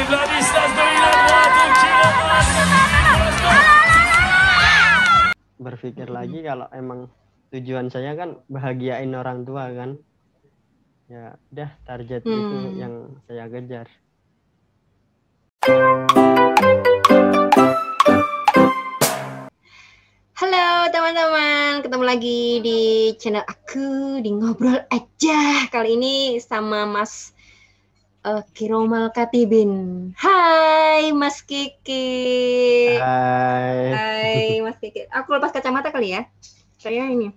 Ladislas dari Labuan Cileman. Berpikir lagi kalau emang tujuan saya kan bahagiain orang tua kan. Ya udah target itu yang saya kejar. Halo teman-teman, ketemu lagi di channel aku di Ngobrol Aja. Kali ini sama Mas Kiromal Katibin. Hai Mas Kiki. Hai Mas Kiki. Aku lepas kacamata kali ya. Saya ini.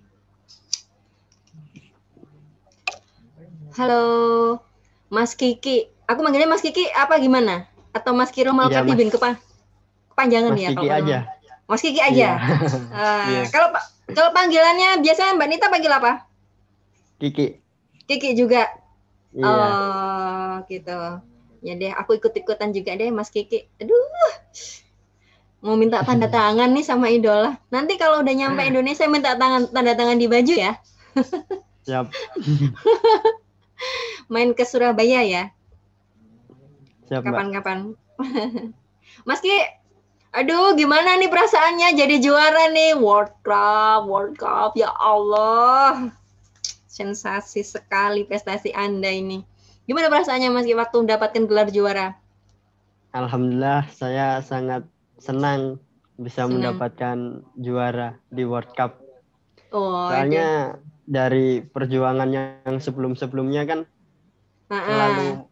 Halo Mas Kiki. Aku manggilnya Mas Kiki apa gimana? Atau Mas Kiromal Iya, Katibin kepanjangan Mas ya Kiki kalau aja. Mas Kiki aja. Iya. Kalau panggilannya biasanya Mbak Nita panggil apa? Kiki. Kiki juga. Iya. Oh, gitu. Ya deh, aku ikut-ikutan juga deh Mas Kiki. Aduh. Mau minta tanda tangan nih sama idola. Nanti kalau udah nyampe Indonesia minta tanda tangan di baju ya. Siap. Main ke Surabaya ya. Siap, Mbak. Kapan-kapan. Mas Ki, aduh, gimana nih perasaannya jadi juara nih World Cup, ya Allah, sensasi sekali prestasi Anda ini. Gimana perasaannya Mas Ki waktu mendapatkan gelar juara? Alhamdulillah saya sangat senang bisa Senang. mendapatkan juara di World Cup. Oh, Soalnya dari perjuangan yang sebelum-sebelumnya kan selalu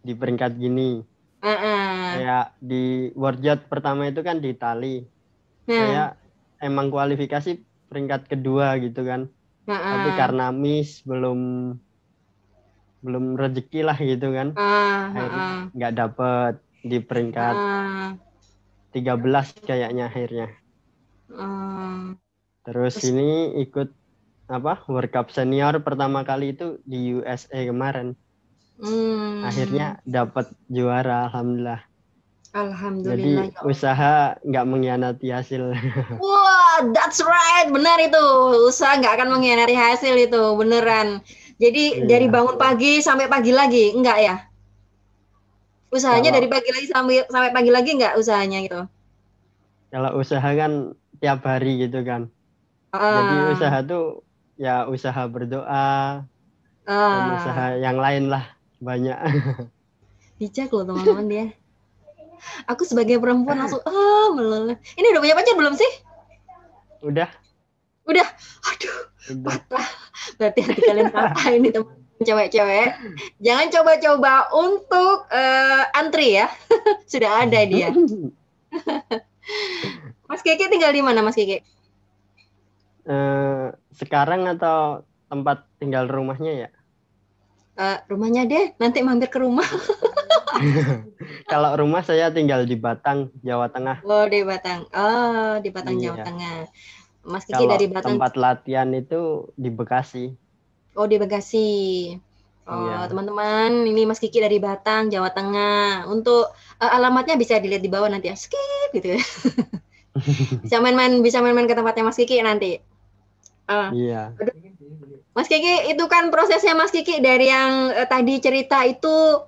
di peringkat gini. Kayak di World Youth pertama itu kan di Itali. Saya emang kualifikasi peringkat kedua gitu kan. Tapi karena miss belum rezeki lah gitu kan. Akhirnya nggak dapet di peringkat 13 kayaknya akhirnya. Terus ini ikut World Cup senior pertama kali itu di USA kemarin. Akhirnya dapat juara, alhamdulillah. Alhamdulillah. Jadi usaha nggak mengkhianati hasil. Wah, that's right, benar itu. Usaha nggak akan mengkhianati hasil itu, beneran. Jadi dari bangun pagi sampai pagi lagi, enggak ya? Usahanya dari pagi lagi sampai pagi lagi enggak usahanya gitu? Kalau usaha kan tiap hari gitu kan. Jadi usaha tuh ya usaha berdoa dan usaha yang lain lah banyak. Bijak loh teman-teman dia. Aku sebagai perempuan langsung meleleh. Ini udah punya pacar belum sih? Udah. Aduh. Patah. Berarti hati kalian patah ini teman cewek-cewek. Jangan coba-coba untuk antri ya. Sudah ada dia. Mas Kiki tinggal di mana Mas Kiki? Sekarang atau tempat tinggal rumahnya ya? Rumahnya deh, nanti mampir ke rumah. Kalau rumah saya tinggal di Batang, Jawa Tengah. Oh, di Batang. Oh, di Batang, Jawa Tengah. Mas Kiki kalau dari Batang. Tempat latihan itu di Bekasi. Oh, di Bekasi. Oh, teman-teman, ini Mas Kiki dari Batang, Jawa Tengah. Untuk alamatnya bisa dilihat di bawah nanti ya. Skip gitu ya. Bisa main-main ke tempatnya Mas Kiki nanti. Iya. Mas Kiki, itu kan prosesnya Mas Kiki dari yang tadi cerita itu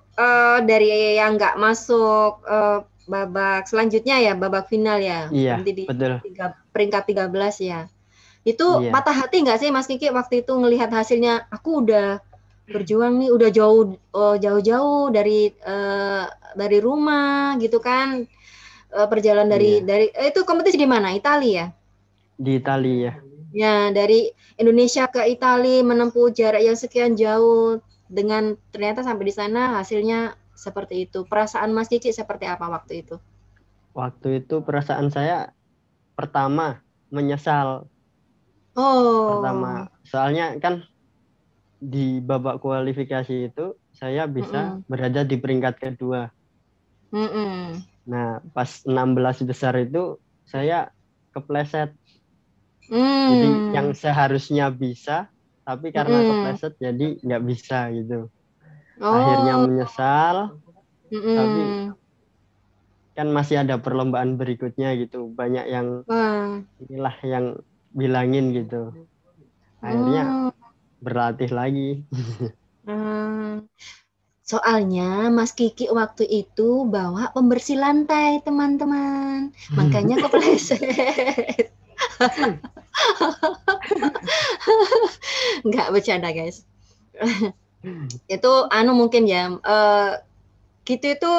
dari yang nggak masuk babak selanjutnya ya, babak final ya. Iya, Berarti di betul. peringkat 13 ya. Itu patah hati nggak sih Mas Kiki waktu itu ngelihat hasilnya? Aku udah berjuang nih, udah jauh-jauh dari rumah gitu kan. Perjalanan dari itu kompetisi di mana? Italia ya? Di Italia ya. Ya, dari Indonesia ke Italia menempuh jarak yang sekian jauh dengan ternyata sampai di sana hasilnya seperti itu. Perasaan Mas Kiki seperti apa waktu itu? Waktu itu perasaan saya pertama menyesal. Pertama, soalnya kan di babak kualifikasi itu saya bisa berada di peringkat kedua. Nah, pas 16 besar itu saya kepleset. Jadi yang seharusnya bisa, tapi karena kepleset jadi nggak bisa gitu. Akhirnya menyesal, tapi kan masih ada perlombaan berikutnya gitu. Banyak yang inilah yang bilangin gitu. Akhirnya berlatih lagi. Soalnya Mas Kiki waktu itu bawa pembersih lantai, teman-teman. Makanya kepleset. Nggak bercanda, guys. Itu mungkin ya. Gitu itu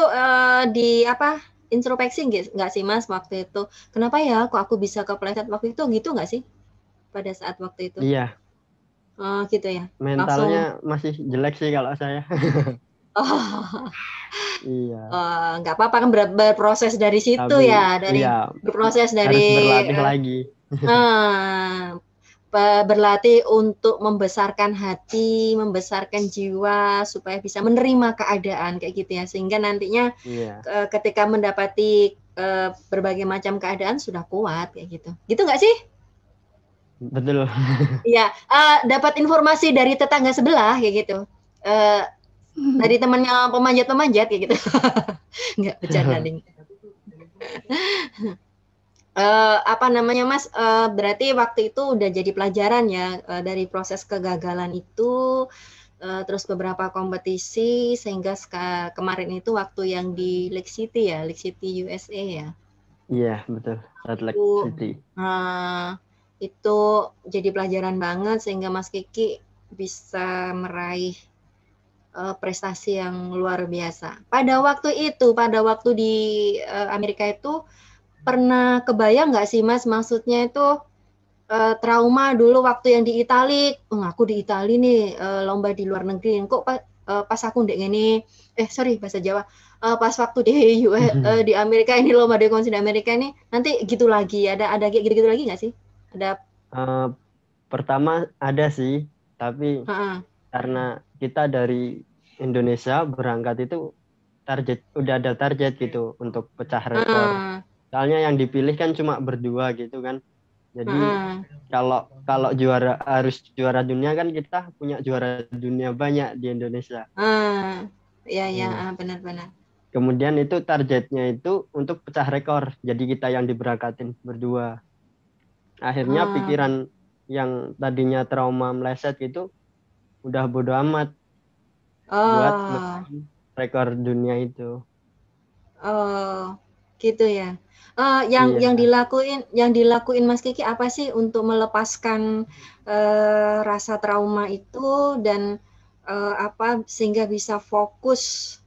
di apa? Introspeksi nggak sih Mas waktu itu? Kenapa ya kok aku bisa kepleset waktu itu gitu nggak sih? Pada saat waktu itu? Iya, Oh, gitu ya. mentalnya masih jelek sih kalau saya. Oh, Iya, nggak apa-apa kan berproses dari situ tapi ya, dari iya berproses harus dari berlatih lagi. berlatih untuk membesarkan hati, membesarkan jiwa supaya bisa menerima keadaan kayak gitu ya, sehingga nantinya Iya, ketika mendapati berbagai macam keadaan sudah kuat kayak gitu. Gitu nggak sih? betul. Iya, dapat informasi dari tetangga sebelah kayak gitu. Dari temannya pemanjat-pemanjat kayak gitu. Nggak bercanda nih. Apa namanya Mas? Berarti waktu itu udah jadi pelajaran ya dari proses kegagalan itu, terus beberapa kompetisi sehingga kemarin itu waktu yang di Lake City ya, Lake City USA ya. Iya, betul. Salt Lake City. Itu jadi pelajaran banget sehingga Mas Kiki bisa meraih prestasi yang luar biasa. Pada waktu di Amerika itu pernah kebayang nggak sih Mas, maksudnya itu trauma dulu waktu yang di Itali, aku di Itali nih lomba di luar negeri, kok pas aku ini, bahasa Jawa, pas waktu di Amerika ini lomba di konser di Amerika ini, nanti gitu lagi, ada kayak gitu-gitu lagi nggak sih? Ada pertama ada sih, tapi karena kita dari Indonesia berangkat itu udah ada target gitu untuk pecah rekor. Soalnya yang dipilih kan cuma berdua gitu kan. Jadi kalau harus juara dunia kan kita punya juara dunia banyak di Indonesia. Benar-benar. Kemudian itu targetnya itu untuk pecah rekor. Jadi kita yang diberangkatin berdua. Akhirnya pikiran yang tadinya trauma meleset itu udah bodo amat buat rekor dunia itu. Gitu ya. Yang dilakuin Mas Kiki apa sih untuk melepaskan rasa trauma itu dan sehingga bisa fokus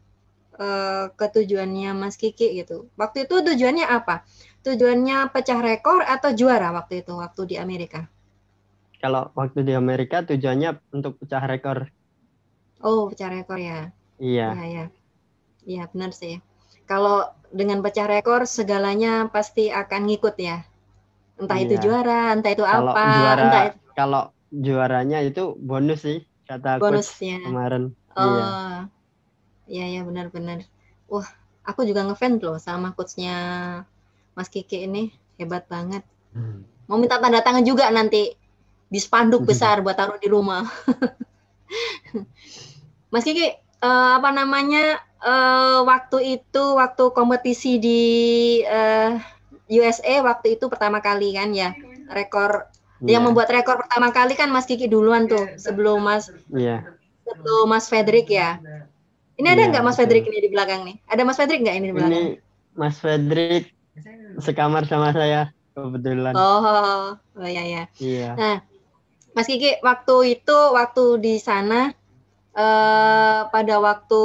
ke tujuannya Mas Kiki gitu. Waktu itu tujuannya apa? Tujuannya pecah rekor atau juara waktu di Amerika? Kalau waktu di Amerika tujuannya untuk pecah rekor. Oh, pecah rekor ya. Iya. Iya, benar sih. Kalau dengan pecah rekor segalanya pasti akan ngikut ya. Entah itu juara, entah itu apa. Kalau juaranya itu bonus sih kata bonusnya. Coach kemarin. Iya, benar-benar. Wah, aku juga ngefans loh sama coachnya Mas Kiki ini, hebat banget. Mau minta tanda tangan juga nanti di spanduk besar buat taruh di rumah. Mas Kiki, waktu kompetisi di USA waktu itu pertama kali kan ya, rekor yang membuat rekor pertama kali kan Mas Kiki duluan tuh sebelum Mas Fredrik ya. Ini ada nggak Mas Fredrik ini di belakang nih? Ada Mas Fredrik nggak ini di belakang? Ini Mas Fredrik sekamar sama saya kebetulan. Oh ya. Iya. Nah, Mas Kiki waktu di sana pada waktu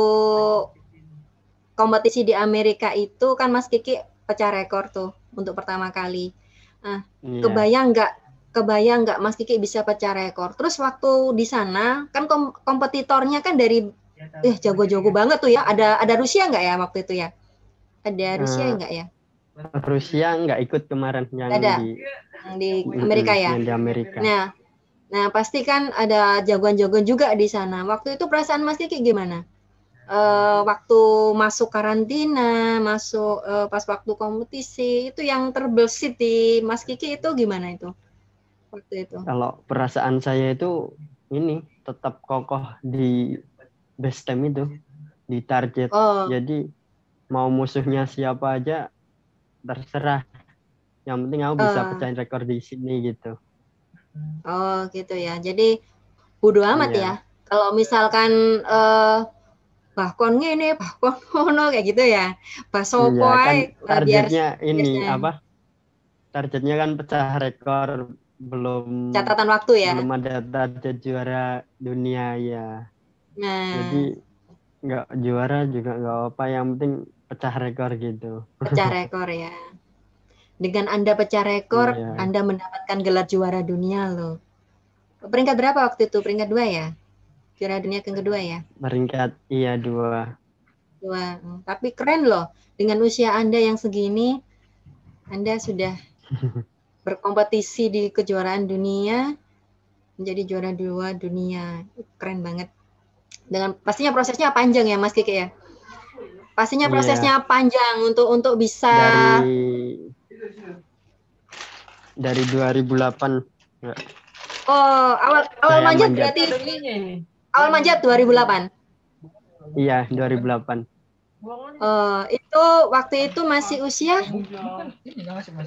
kompetisi di Amerika itu kan Mas Kiki pecah rekor tuh untuk pertama kali. Nah, kebayang nggak Mas Kiki bisa pecah rekor? Terus waktu di sana kan kompetitornya kan dari jago-jago banget tuh ya. Ada Rusia nggak ya waktu itu ya? Ada Rusia nggak ya? Rusia nggak ikut kemarin yang di Amerika ya. Yang di Amerika. Nah, pasti kan ada jagoan-jagoan juga di sana. Waktu itu perasaan Mas Kiki gimana? Waktu masuk karantina, pas waktu kompetisi, itu yang terbesit di Mas Kiki itu gimana itu? Waktu itu. Kalau perasaan saya itu tetap kokoh di base camp itu, di target. Jadi mau musuhnya siapa aja terserah. Yang penting aku bisa pecahin rekor di sini gitu. Oh gitu ya. Jadi bodo amat ya. Kalau misalkan bahkon ngene, bahkon ngono kayak gitu ya. Basopo Iya kan ae targetnya ini biasanya. apa? Targetnya kan pecah rekor, belum Catatan waktu ya. belum ada target juara dunia ya. Nah, Jadi nggak juara juga nggak apa, yang penting pecah rekor gitu. pecah rekor ya. Dengan Anda pecah rekor, Iya. Anda mendapatkan gelar juara dunia loh. Peringkat berapa waktu itu? Peringkat 2 ya? Juara dunia yang kedua ya? Peringkat iya 2. 2. Tapi keren loh. Dengan usia Anda yang segini, Anda sudah berkompetisi di kejuaraan dunia, menjadi juara 2 dunia. Keren banget. Dengan pastinya prosesnya panjang ya Mas Kiki ya. Pastinya Iya. prosesnya panjang untuk bisa dari 2008. Oh, awal Saya manjat manjat. berarti awal manjat 2008. Iya, 2008. Itu waktu itu masih usia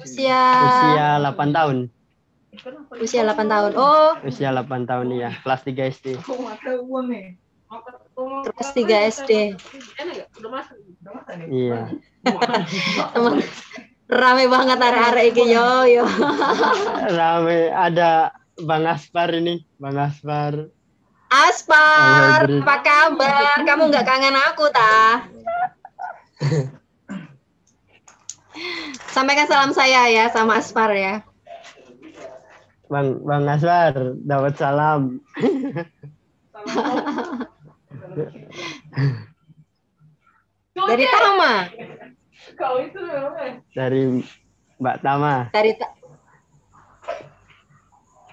Usia 8 tahun. Usia 8 tahun. Oh, Usia 8 tahun iya, kelas 3 SD. kelas 3 SD. Iya. Teman rame banget arek-arek iki yo. Rame, ada Bang Aspar ini, Bang Aspar. Aspar, apa kabar? Kamu nggak kangen aku, ta? Sampaikan salam saya ya sama Aspar ya. Bang Aspar, dapat salam. Dari Tama. Dari Mbak Tama.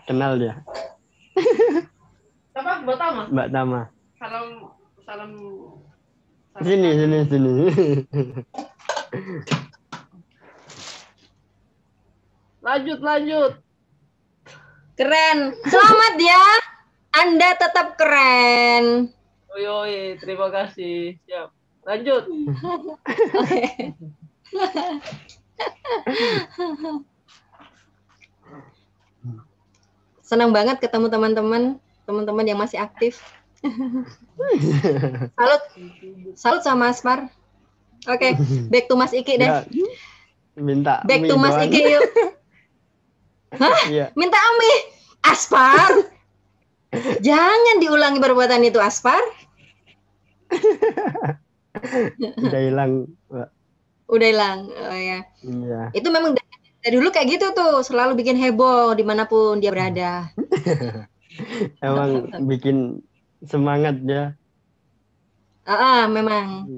Kenal dia. Siapa? Mbak Tama? Mbak Tama. Salam. Sini. Lanjut. Keren. Selamat ya. Anda tetap keren. Oi, terima kasih. Siap. Lanjut. Oke. Senang banget ketemu teman-teman yang masih aktif. Salut sama Aspar. Oke, back to Mas Iki deh. Minta back to Mas Iki yuk. Hah? Iya. Minta mie? Aspar? Jangan diulangi perbuatan itu, Aspar. Udah hilang, Mbak. Udah hilang. Oh ya. Iya. Itu memang dari dulu kayak gitu tuh, selalu bikin heboh dimanapun dia berada. Emang bikin semangat ya. Memang.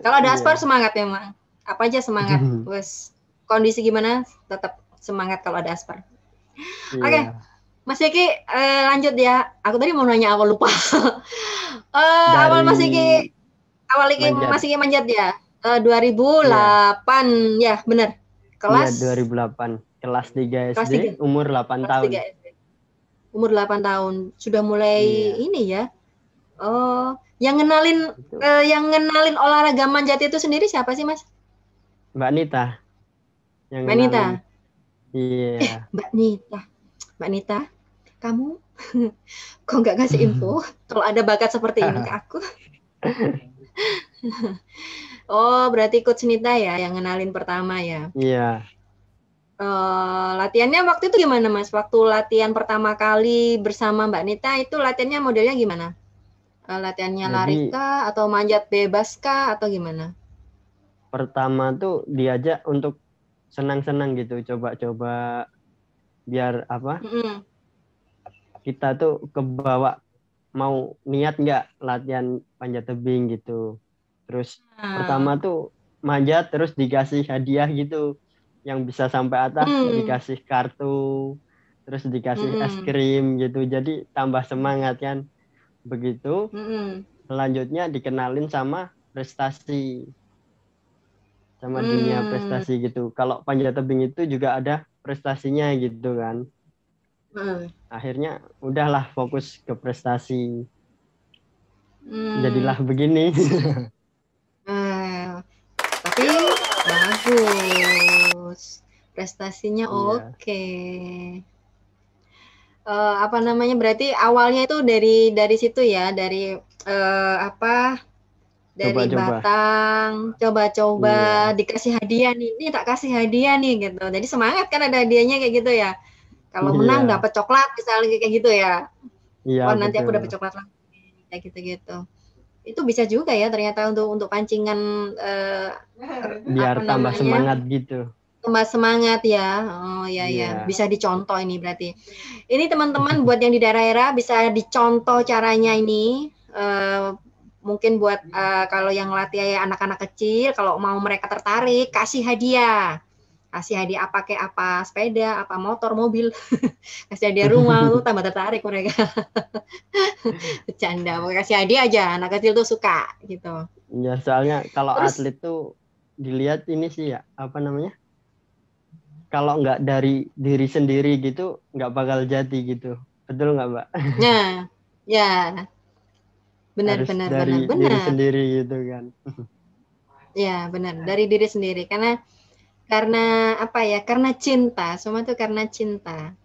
Kalau ada Aspar semangat memang. Apa aja semangat. Wes, kondisi gimana tetap semangat kalau ada Aspar. Iya. Oke. Mas Iki lanjut ya. Aku tadi mau nanya awal lupa. Awal Mas Iki manjat ya. 2008 ya, benar. Kelas Iya, 2008. Kelas 3 Kelas SD, 3. umur 8 tahun. 3 SD. Umur 8 tahun. Sudah mulai ini ya. Oh, yang ngenalin olahraga manjat itu sendiri siapa sih, Mas? Mbak Nita. Mbak Nita. Iya. Mbak Nita, kamu kok nggak ngasih info kalau ada bakat seperti ini ke aku? Oh, berarti Coach Nita ya yang ngenalin pertama ya? Iya. Latihannya waktu itu gimana, Mas? Waktu latihan pertama kali bersama Mbak Nita itu latihannya modelnya gimana? Latihannya lari kah atau manjat bebas kah atau gimana? Pertama tuh diajak untuk senang-senang gitu, coba-coba biar apa? Kita tuh kebawa mau niat nggak latihan panjat tebing gitu. Terus pertama tuh manjat terus dikasih hadiah gitu, yang bisa sampai atas dikasih kartu, terus dikasih es krim gitu. Jadi tambah semangat kan. Begitu. Selanjutnya dikenalin sama prestasi, sama dunia prestasi gitu. Kalau panjat tebing itu juga ada prestasinya gitu kan. Akhirnya udahlah fokus ke prestasi. Jadilah begini. Tapi bagus. Prestasinya oke. Apa namanya, berarti awalnya itu dari situ ya, dari dari Batang, coba-coba dikasih hadiah nih, tak kasih hadiah nih gitu. Jadi semangat kan ada hadiahnya kayak gitu ya. Kalau menang dapat coklat misalnya kayak gitu ya. Wah nanti aku dapat coklat lagi kayak gitu-gitu. Itu bisa juga ya ternyata untuk pancingan biar tambah semangat gitu. Tambah semangat ya. Oh ya, bisa dicontoh ini berarti. Ini teman-teman buat yang di daerah-daerah bisa dicontoh caranya ini. Mungkin buat kalau yang latih anak-anak kecil, kalau mau mereka tertarik, kasih hadiah apa kayak apa, sepeda, apa motor, mobil, kasih hadiah rumah, tuh tambah tertarik mereka. Bercanda, mau kasih hadiah aja, anak kecil tuh suka gitu. Ya soalnya kalau atlet tuh dilihat ini sih ya, apa namanya? Kalau nggak dari diri sendiri gitu, nggak bakal jadi gitu. Betul nggak, Mbak? Ya. Benar. Diri sendiri gitu kan. Ya, benar. Dari diri sendiri. Karena apa ya? Karena cinta. Semua itu karena cinta.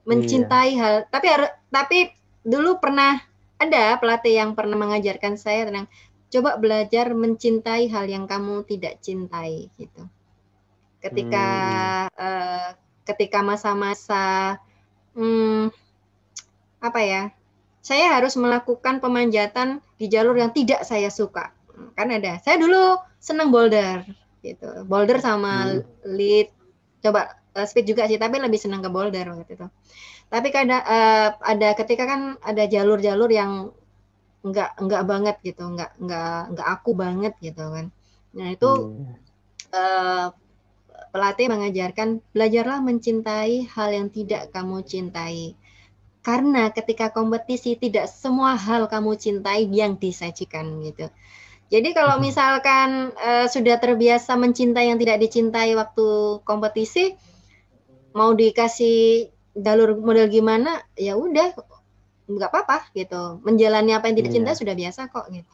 Mencintai hal. Tapi dulu pernah ada pelatih yang pernah mengajarkan saya tentang coba belajar mencintai hal yang kamu tidak cintai gitu. Ketika masa-masa apa ya? Saya harus melakukan pemanjatan di jalur yang tidak saya suka. Kan ada. Saya dulu senang boulder gitu. Boulder sama lead. Coba speed juga sih, tapi lebih senang ke boulder waktu itu. Tapi ada ketika kan ada jalur-jalur yang enggak banget gitu, enggak aku banget gitu kan. Nah, itu pelatih mengajarkan belajarlah mencintai hal yang tidak kamu cintai. Karena ketika kompetisi tidak semua hal kamu cintai yang disajikan gitu. Jadi kalau misalkan sudah terbiasa mencintai yang tidak dicintai waktu kompetisi, mau dikasih jalur model gimana, ya udah nggak apa-apa gitu. Menjalani apa yang tidak dicintai sudah biasa kok gitu.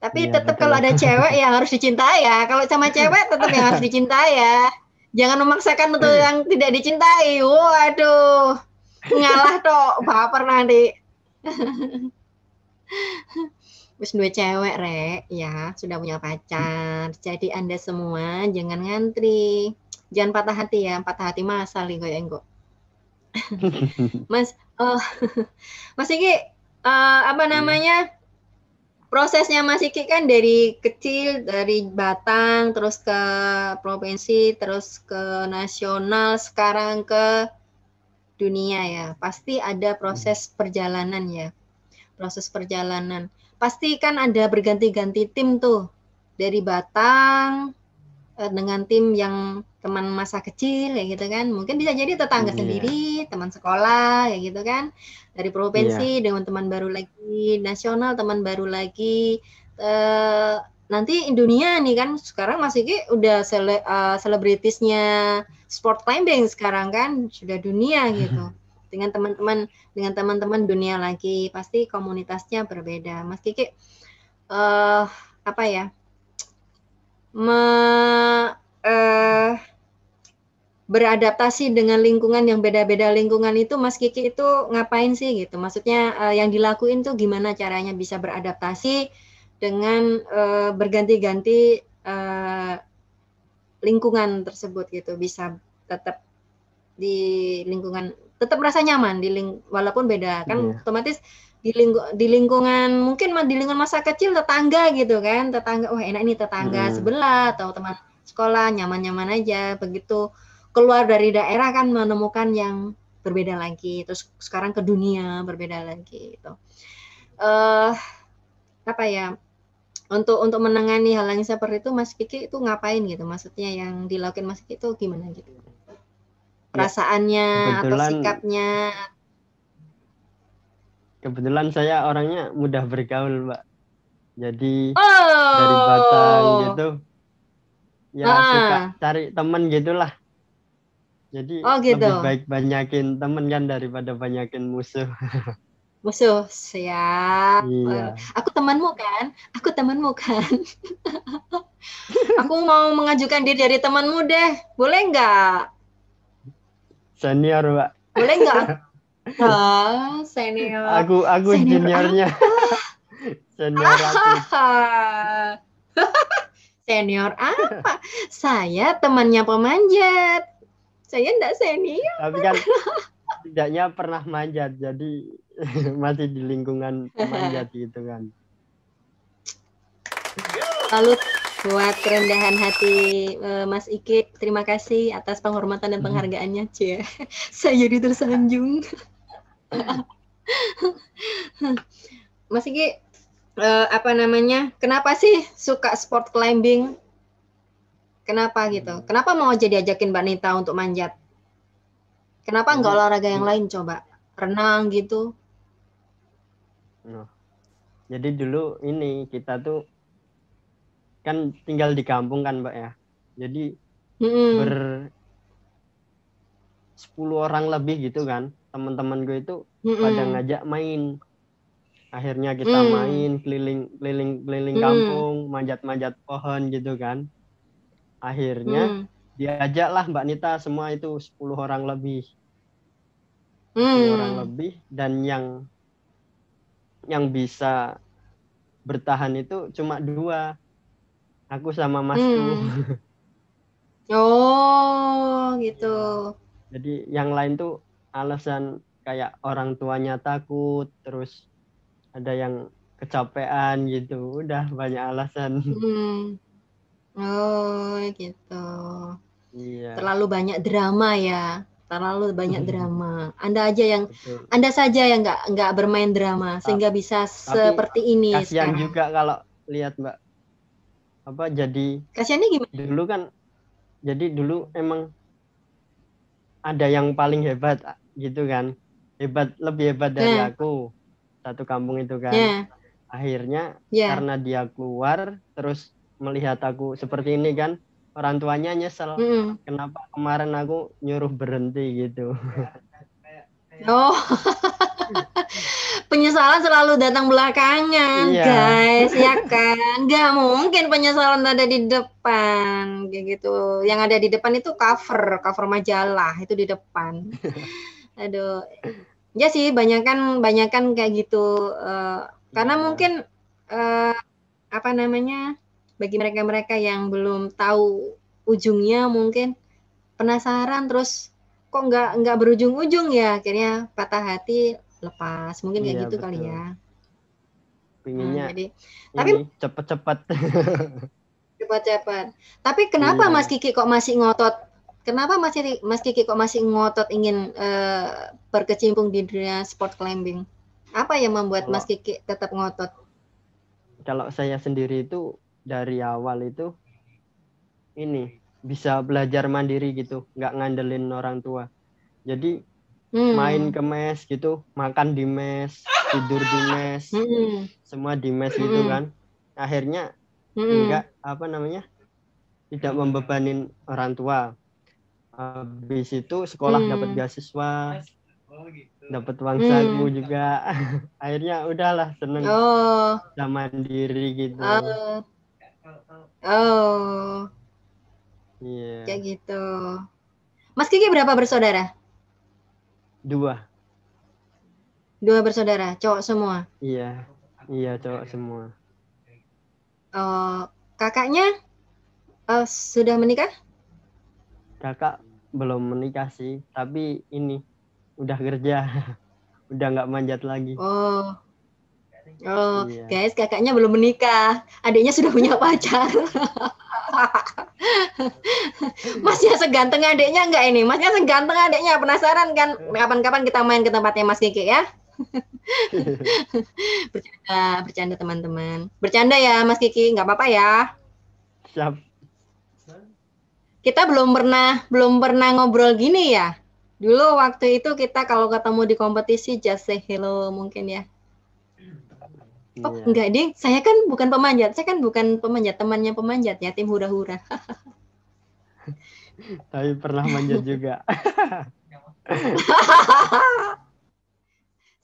Tapi tetap kalau ada cewek yang harus dicintai ya. Kalau sama cewek tetap yang harus dicintai ya. Jangan memaksakan untuk yang tidak dicintai. Waduh. Ngalah toh, baper nanti. Terus dua cewek ya sudah punya pacar. Jadi Anda semua jangan ngantri, jangan patah hati ya, patah hati masal nih kayak engko. Mas Iki apa namanya? Prosesnya Mas Iki kan dari kecil, dari Batang terus ke provinsi, terus ke nasional, sekarang ke dunia ya, pasti ada proses perjalanan ya, proses perjalanan. Pasti kan ada berganti-ganti tim tuh, dari Batang dengan tim yang teman masa kecil kayak gitu kan, mungkin bisa jadi tetangga sendiri, teman sekolah kayak gitu kan, dari provinsi dengan teman baru lagi, nasional teman baru lagi, nanti dunia nih kan, sekarang Mas Iki udah selebritisnya sport climbing sekarang kan, sudah dunia gitu. Dengan teman-teman dunia lagi, pasti komunitasnya berbeda. Mas Kiki apa ya? Beradaptasi dengan lingkungan yang beda-beda lingkungan itu, Mas Kiki itu ngapain sih gitu? Maksudnya yang dilakuin tuh gimana caranya bisa beradaptasi dengan berganti-ganti lingkungan tersebut gitu, bisa tetap di lingkungan, tetap merasa nyaman walaupun beda kan, otomatis di lingkungan mungkin di lingkungan masa kecil tetangga gitu kan, tetangga wah enak nih tetangga sebelah atau teman sekolah nyaman-nyaman aja, begitu keluar dari daerah kan menemukan yang berbeda lagi, terus sekarang ke dunia berbeda lagi gitu. Apa ya, untuk menangani hal yang seperti itu Mas Kiki itu ngapain gitu, maksudnya yang dilakukan Mas Kiki itu gimana gitu, perasaannya atau sikapnya? Kebetulan saya orangnya mudah bergaul, Mbak, jadi dari Batang gitu ya, suka cari teman gitulah, jadi lebih baik banyakin teman kan daripada banyakin musuh. Musuh, siap. Iya. Aku temanmu kan? Aku mau mengajukan diri dari temanmu deh. Boleh nggak? Senior, Mbak. Boleh nggak? Senior. Aku senior juniornya. Senior aku. Senior apa? Saya temannya pemanjat. Saya enggak senior. Tapi kan tidaknya pernah manjat, jadi masih di lingkungan pemanjat gitu kan. Salut buat kerendahan hati Mas Iki. Terima kasih atas penghormatan dan penghargaannya, Cie. Saya jadi tersanjung. Mas Iki, apa namanya? Kenapa sih suka sport climbing? Kenapa gitu? Kenapa mau jadi ajakin Mbak Nita untuk manjat? Kenapa enggak olahraga yang lain coba? Renang gitu? Jadi dulu ini kita tuh kan tinggal di kampung kan Mbak ya. Jadi 10 orang lebih gitu kan. Teman-teman gue itu pada ngajak main. Akhirnya kita main keliling kampung, manjat-manjat pohon gitu kan. Akhirnya diajaklah Mbak Nita semua itu 10 orang lebih. 10 orang lebih, dan yang bisa bertahan itu cuma 2. Aku sama Masku. Oh, gitu. Jadi yang lain tuh alasan kayak orang tuanya takut, terus ada yang kecapean gitu. Udah banyak alasan. Oh, gitu. Iya. Terlalu banyak drama ya. Terlalu banyak drama. Anda saja yang nggak bermain drama sehingga bisa seperti ini. Kasihan juga kalau lihat Mbak. Kasihannya gimana? Dulu kan, jadi dulu emang ada yang paling hebat gitu kan. Lebih hebat dari aku. Satu kampung itu kan. Akhirnya karena dia keluar terus melihat aku seperti ini kan, orang tuanya nyesel. Kenapa kemarin aku nyuruh berhenti gitu. Oh. Penyesalan selalu datang belakangan, guys, ya kan? Nggak mungkin penyesalan ada di depan, kayak gitu. Yang ada di depan itu cover majalah itu di depan. Aduh, ya sih, banyakan kayak gitu. Karena mungkin apa namanya, bagi mereka yang belum tahu ujungnya mungkin penasaran, terus kok nggak berujung-ujung ya, akhirnya patah hati, lepas, mungkin kayak gitu. Betul. Kali ya. Pinginnya tapi cepet-cepet. Tapi kenapa Mas Kiki kok masih ngotot? Kenapa Mas Kiki kok masih ngotot ingin berkecimpung di dunia sport climbing? Apa yang membuat Mas Kiki tetap ngotot? Kalau saya sendiri itu dari awal itu ini bisa belajar mandiri gitu, nggak ngandelin orang tua. Jadi main ke mes gitu, makan di mes, tidur di mes, semua di mes gitu kan. Akhirnya tidak membebanin orang tua. Habis itu sekolah dapat beasiswa, dapat uang saku juga. Akhirnya udahlah, seneng bisa mandiri gitu. Iya. Kayak gitu. Mas Kiki berapa bersaudara? 2 bersaudara, cowok semua? Iya, cowok semua. Kakaknya sudah menikah? Kakak belum menikah sih, tapi ini udah kerja, udah nggak manjat lagi. Iya. Guys, kakaknya belum menikah, adiknya sudah punya pacar. Masnya seganteng adiknya enggak ini? Masnya seganteng adiknya, penasaran kan? Kapan-kapan kita main ke tempatnya Mas Kiki ya? Bercanda teman-teman. Bercanda ya Mas Kiki, nggak apa-apa ya. Siap. Kita belum pernah ngobrol gini ya. Dulu waktu itu kita kalau ketemu di kompetisi just say hello mungkin ya. Oh enggak ding, saya kan bukan pemanjat, temannya pemanjat ya, tim hura-hura. Tapi pernah manjat juga.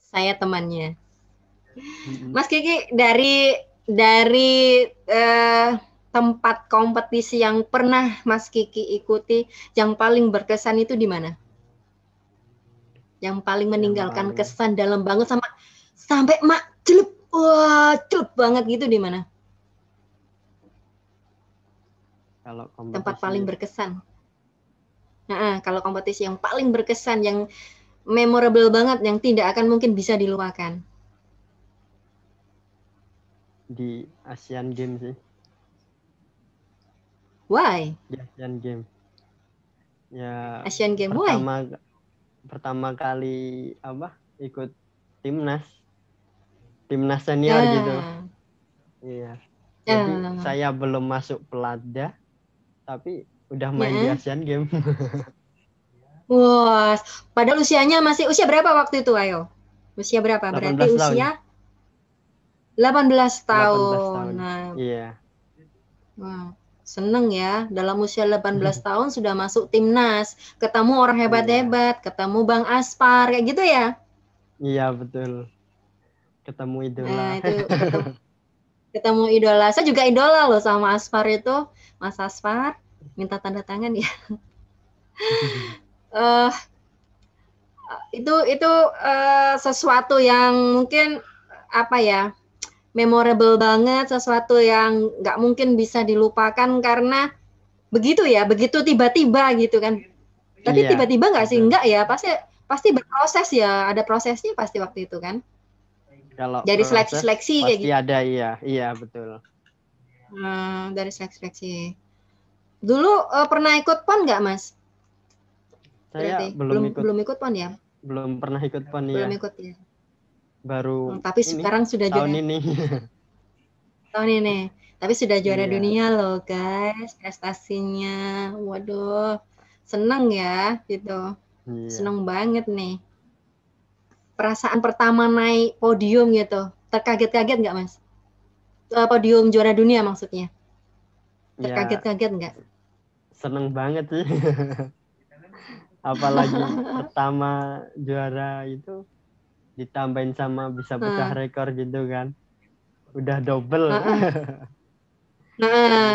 Saya temannya. Mas Kiki, dari tempat kompetisi yang pernah Mas Kiki ikuti, yang paling berkesan itu di mana? Yang paling meninggalkan kesan dalam banget sampai mak jelek wah cut banget gitu di mana? Kalau Tempat kompetisi paling berkesan. Nah, kalau kompetisi yang paling berkesan, yang memorable banget, yang tidak akan mungkin bisa dilupakan. di Asian Games sih. Why? Di Asian Games. Ya, Asian Games, why? pertama kali ikut timnas senior gitu. Iya. Jadi saya belum masuk Pelada, tapi udah main di Asian Games. Wah, padahal usianya masih usia berapa waktu itu, ayo? Usia berapa? Berarti usia 18 tahun. Nah, iya. Wah, seneng ya, dalam usia 18 tahun sudah masuk timnas, ketemu orang hebat-hebat, ketemu Bang Aspar, kayak gitu ya? Iya, betul. Ketemu idola. Nah, itu ketemu idola. Saya juga idola loh sama Aspar itu, Mas Aspar. Minta tanda tangan ya. Itu sesuatu yang mungkin memorable banget, sesuatu yang nggak mungkin bisa dilupakan karena begitu tiba-tiba gitu kan. Tapi tiba-tiba nggak sih? Enggak ya, pasti berproses ya, ada prosesnya pasti waktu itu kan. Kalau dari seleksi-seleksi kayak gitu. Pasti ada, iya betul. Dari seleksi. Dulu pernah ikut PON nggak, Mas? Saya belum ikut PON ya? Belum pernah ikut PON ya. Belum ikut ya. Baru. Tapi sekarang sudah tahun ini. Tahun ini. Tapi sudah juara dunia loh, guys. Prestasinya. Waduh. Seneng ya gitu. Iya. Seneng banget nih. Perasaan pertama naik podium gitu. Terkaget-kaget nggak, Mas? Podium juara dunia maksudnya. Terkaget-kaget nggak? Seneng banget sih. Apalagi pertama juara itu ditambahin sama bisa pecah rekor gitu kan. Udah double.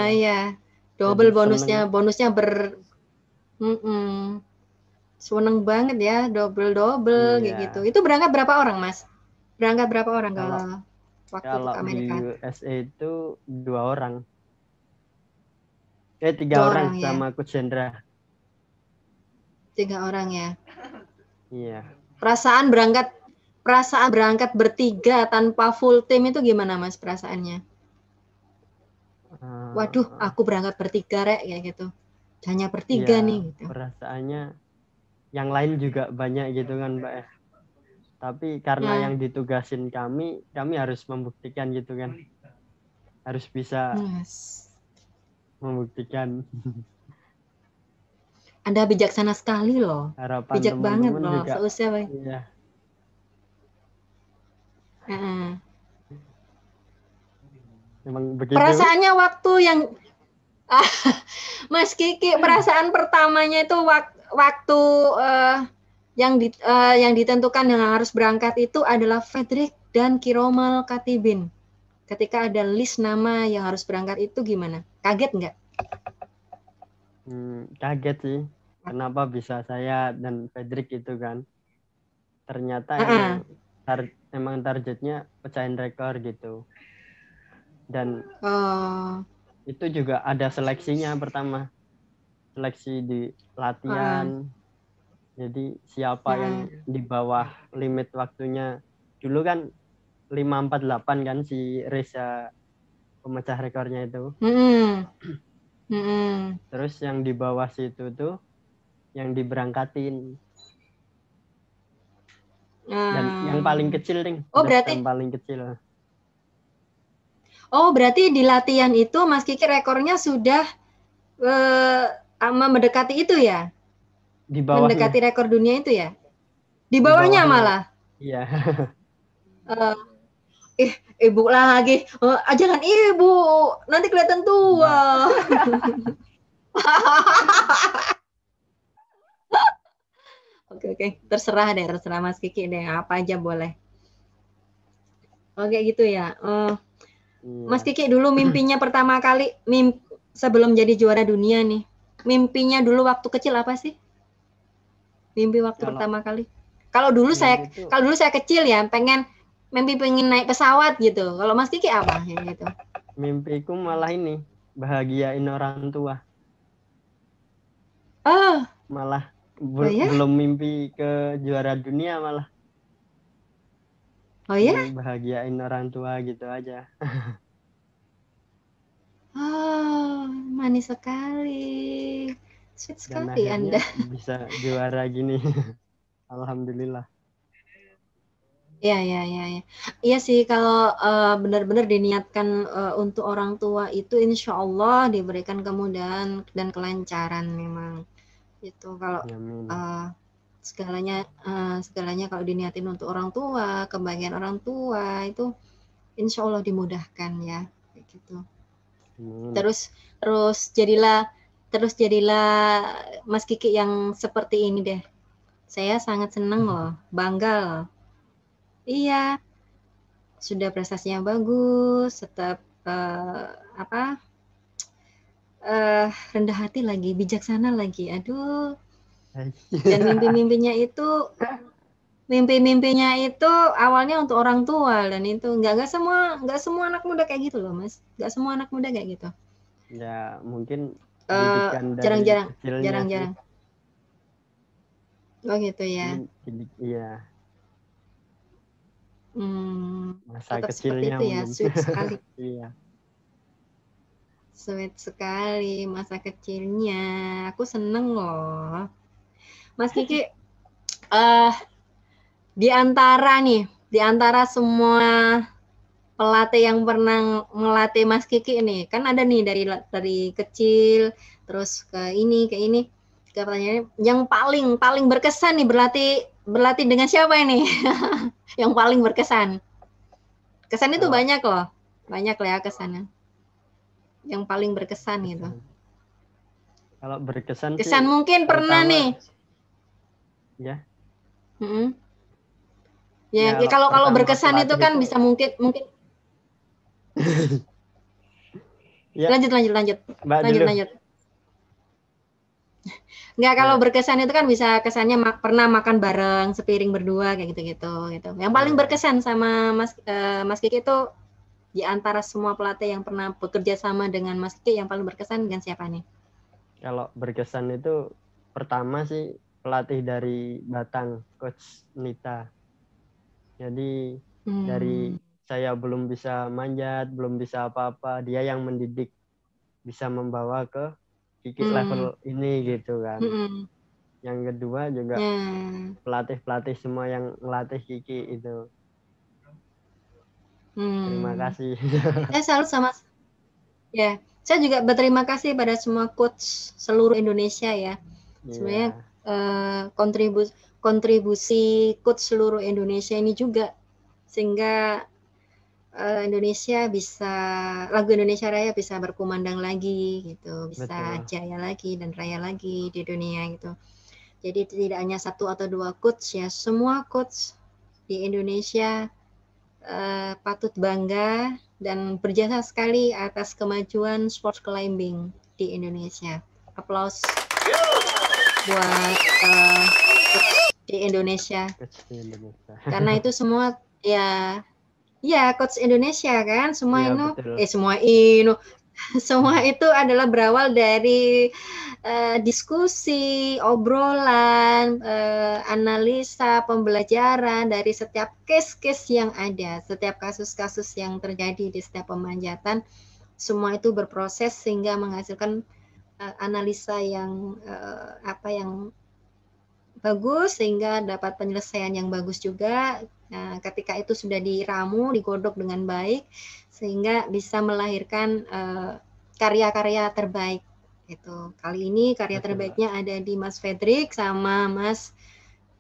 Iya. Double bonusnya. Bonusnya seneng banget ya, double kayak gitu. Itu berangkat berapa orang, Mas? Berangkat berapa orang waktu kalau ke Amerika? Di USA itu 2 orang. 3 orang ya? sama Coach Hendra. 3 orang ya. Iya. Perasaan berangkat bertiga tanpa full tim itu gimana, Mas, perasaannya? Waduh, aku berangkat bertiga kayak gitu. Hanya bertiga nih gitu. Perasaannya yang lain juga banyak gitu kan, Mbak ya. Tapi karena yang ditugasin kami harus membuktikan gitu kan. Harus bisa membuktikan. Anda bijaksana sekali loh. Harapan bijak banget loh, juga, seusia. Iya. Memang begitu. Perasaannya waktu yang Mas Kiki, perasaan pertamanya itu waktu yang ditentukan yang harus berangkat itu adalah Fredrik dan Kiromal Katibin. Ketika ada list nama yang harus berangkat itu gimana? Kaget nggak? Kaget sih. Kenapa bisa saya dan Fredrik itu kan? Ternyata emang targetnya pecahin rekor gitu. Dan itu juga ada seleksinya pertama. Seleksi di latihan. Jadi siapa yang di bawah limit waktunya. Dulu kan 548 kan si Reza pemecah rekornya itu. Terus yang di bawah situ tuh yang diberangkatin. Dan yang paling kecil nih. Berarti yang paling kecil. Berarti di latihan itu Mas Kiki rekornya sudah mendekati itu ya? Di bawahnya. Mendekati rekor dunia itu ya? Di bawahnya malah? Iya. Ibu lagi. Jangan ibu, nanti kelihatan tua. Oke. Terserah Mas Kiki deh, apa aja boleh. Oke gitu ya. Mas Kiki dulu mimpinya pertama kali sebelum jadi juara dunia nih. Mimpinya dulu waktu kecil apa sih? Mimpi waktu pertama kali. Kalau dulu saya kecil ya, pengen mimpi pengen naik pesawat gitu. Kalau Mas Kiki apa yang gitu? Mimpiku malah ini, bahagiain orang tua. Oh, Malah ya? belum mimpi ke juara dunia malah. Oh ya? Bahagiain orang tua gitu aja. Oh, manis sekali. Sweet Dan sekali Anda. akhirnya bisa juara gini. Alhamdulillah. Ya. Iya sih, kalau benar-benar diniatkan untuk orang tua itu insya Allah diberikan kemudahan dan kelancaran memang. Itu kalau segalanya kalau diniatin untuk orang tua, kebahagiaan orang tua itu insya Allah dimudahkan ya, kayak gitu. Terus jadilah Mas Kiki yang seperti ini deh. Saya sangat senang loh, bangga loh. Iya, sudah prestasinya bagus, tetap rendah hati lagi, bijaksana lagi. Aduh. Dan mimpi-mimpinya itu awalnya untuk orang tua, dan itu nggak semua anak muda kayak gitu loh, Mas. Nggak semua anak muda kayak gitu. Ya, mungkin jarang-jarang. Oh gitu ya. Iya. Masa Tetap kecilnya seperti itu ya, sweet sekali. Iya. Sweet sekali masa kecilnya. Aku seneng loh. Mas Kiki, di antara semua pelatih yang pernah melatih Mas Kiki ini, kan ada nih dari kecil terus ke ini. Pertanyaannya, yang paling berkesan nih berlatih dengan siapa ini? Yang paling berkesan. Kesan itu banyak loh ya kesannya. Yang paling berkesan gitu. Kalau berkesan kesan sih, mungkin pernah nih. Ya. Ya kalau berkesan itu kan bisa mungkin. Ya. Lanjut. Enggak, kalau berkesan itu kan bisa kesannya pernah makan bareng sepiring berdua kayak gitu. Yang paling berkesan sama Mas Kiki itu di antara semua pelatih yang pernah bekerja sama dengan Mas Kiki, yang paling berkesan dengan siapa nih? Kalau berkesan itu pertama sih pelatih dari Batang, Coach Nita. Jadi dari saya belum bisa manjat, belum bisa apa-apa, dia yang mendidik, bisa membawa ke Kiki level ini gitu kan. Yang kedua juga pelatih-pelatih semua yang ngelatih Kiki itu. Terima kasih. Saya salut sama ya. Saya juga berterima kasih pada semua coach seluruh Indonesia ya. Sebenarnya kontribusi coach seluruh Indonesia ini juga sehingga lagu Indonesia Raya bisa berkumandang lagi gitu, bisa jaya lagi dan raya lagi di dunia gitu. Jadi tidak hanya satu atau dua coach ya, semua coach di Indonesia patut bangga dan berjasa sekali atas kemajuan sport climbing di Indonesia. Aplaus buat di Indonesia. Karena itu semua ya coach Indonesia kan, semua itu adalah berawal dari diskusi, obrolan, analisa, pembelajaran dari setiap case-case yang ada, setiap kasus-kasus yang terjadi di setiap pemanjatan, semua itu berproses sehingga menghasilkan analisa yang yang bagus sehingga dapat penyelesaian yang bagus juga. Nah, ketika itu sudah diramu, digodok dengan baik sehingga bisa melahirkan karya-karya terbaik. Itu kali ini karya terbaiknya ada di Mas Fredrik sama Mas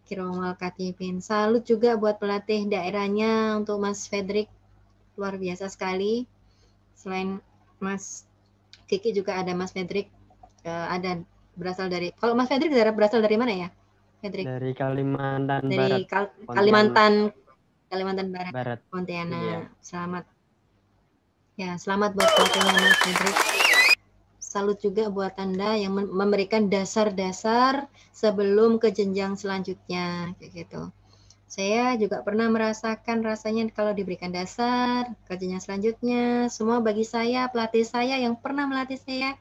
Kiromal Katibin. Salut juga buat pelatih daerahnya untuk Mas Fredrik, luar biasa sekali. Selain Mas Kiki juga ada Mas Fredrik, ada berasal dari, kalau Mas Fredrik berasal dari mana ya? Fredrik? Dari Kalimantan Barat. Kalimantan Barat. Pontianak. Iya. Selamat buat pelatihnya Mas Fredrik. Salut juga buat Anda yang memberikan dasar-dasar sebelum ke jenjang selanjutnya kayak gitu. Saya juga pernah merasakan rasanya kalau diberikan dasar, kajian selanjutnya, semua bagi saya, pelatih saya yang pernah melatih saya,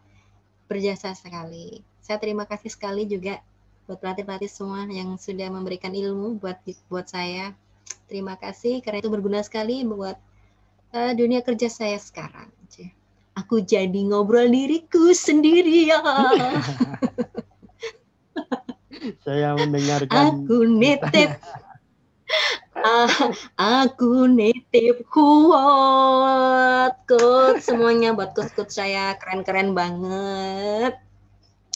berjasa sekali. Saya terima kasih sekali juga buat pelatih-pelatih semua yang sudah memberikan ilmu buat saya. Terima kasih, karena itu berguna sekali buat dunia kerja saya sekarang. Aku jadi ngobrol diriku sendiri ya. Saya mendengarkan. Aku nitip. Aku nitip quote semuanya buat coach saya, keren-keren banget.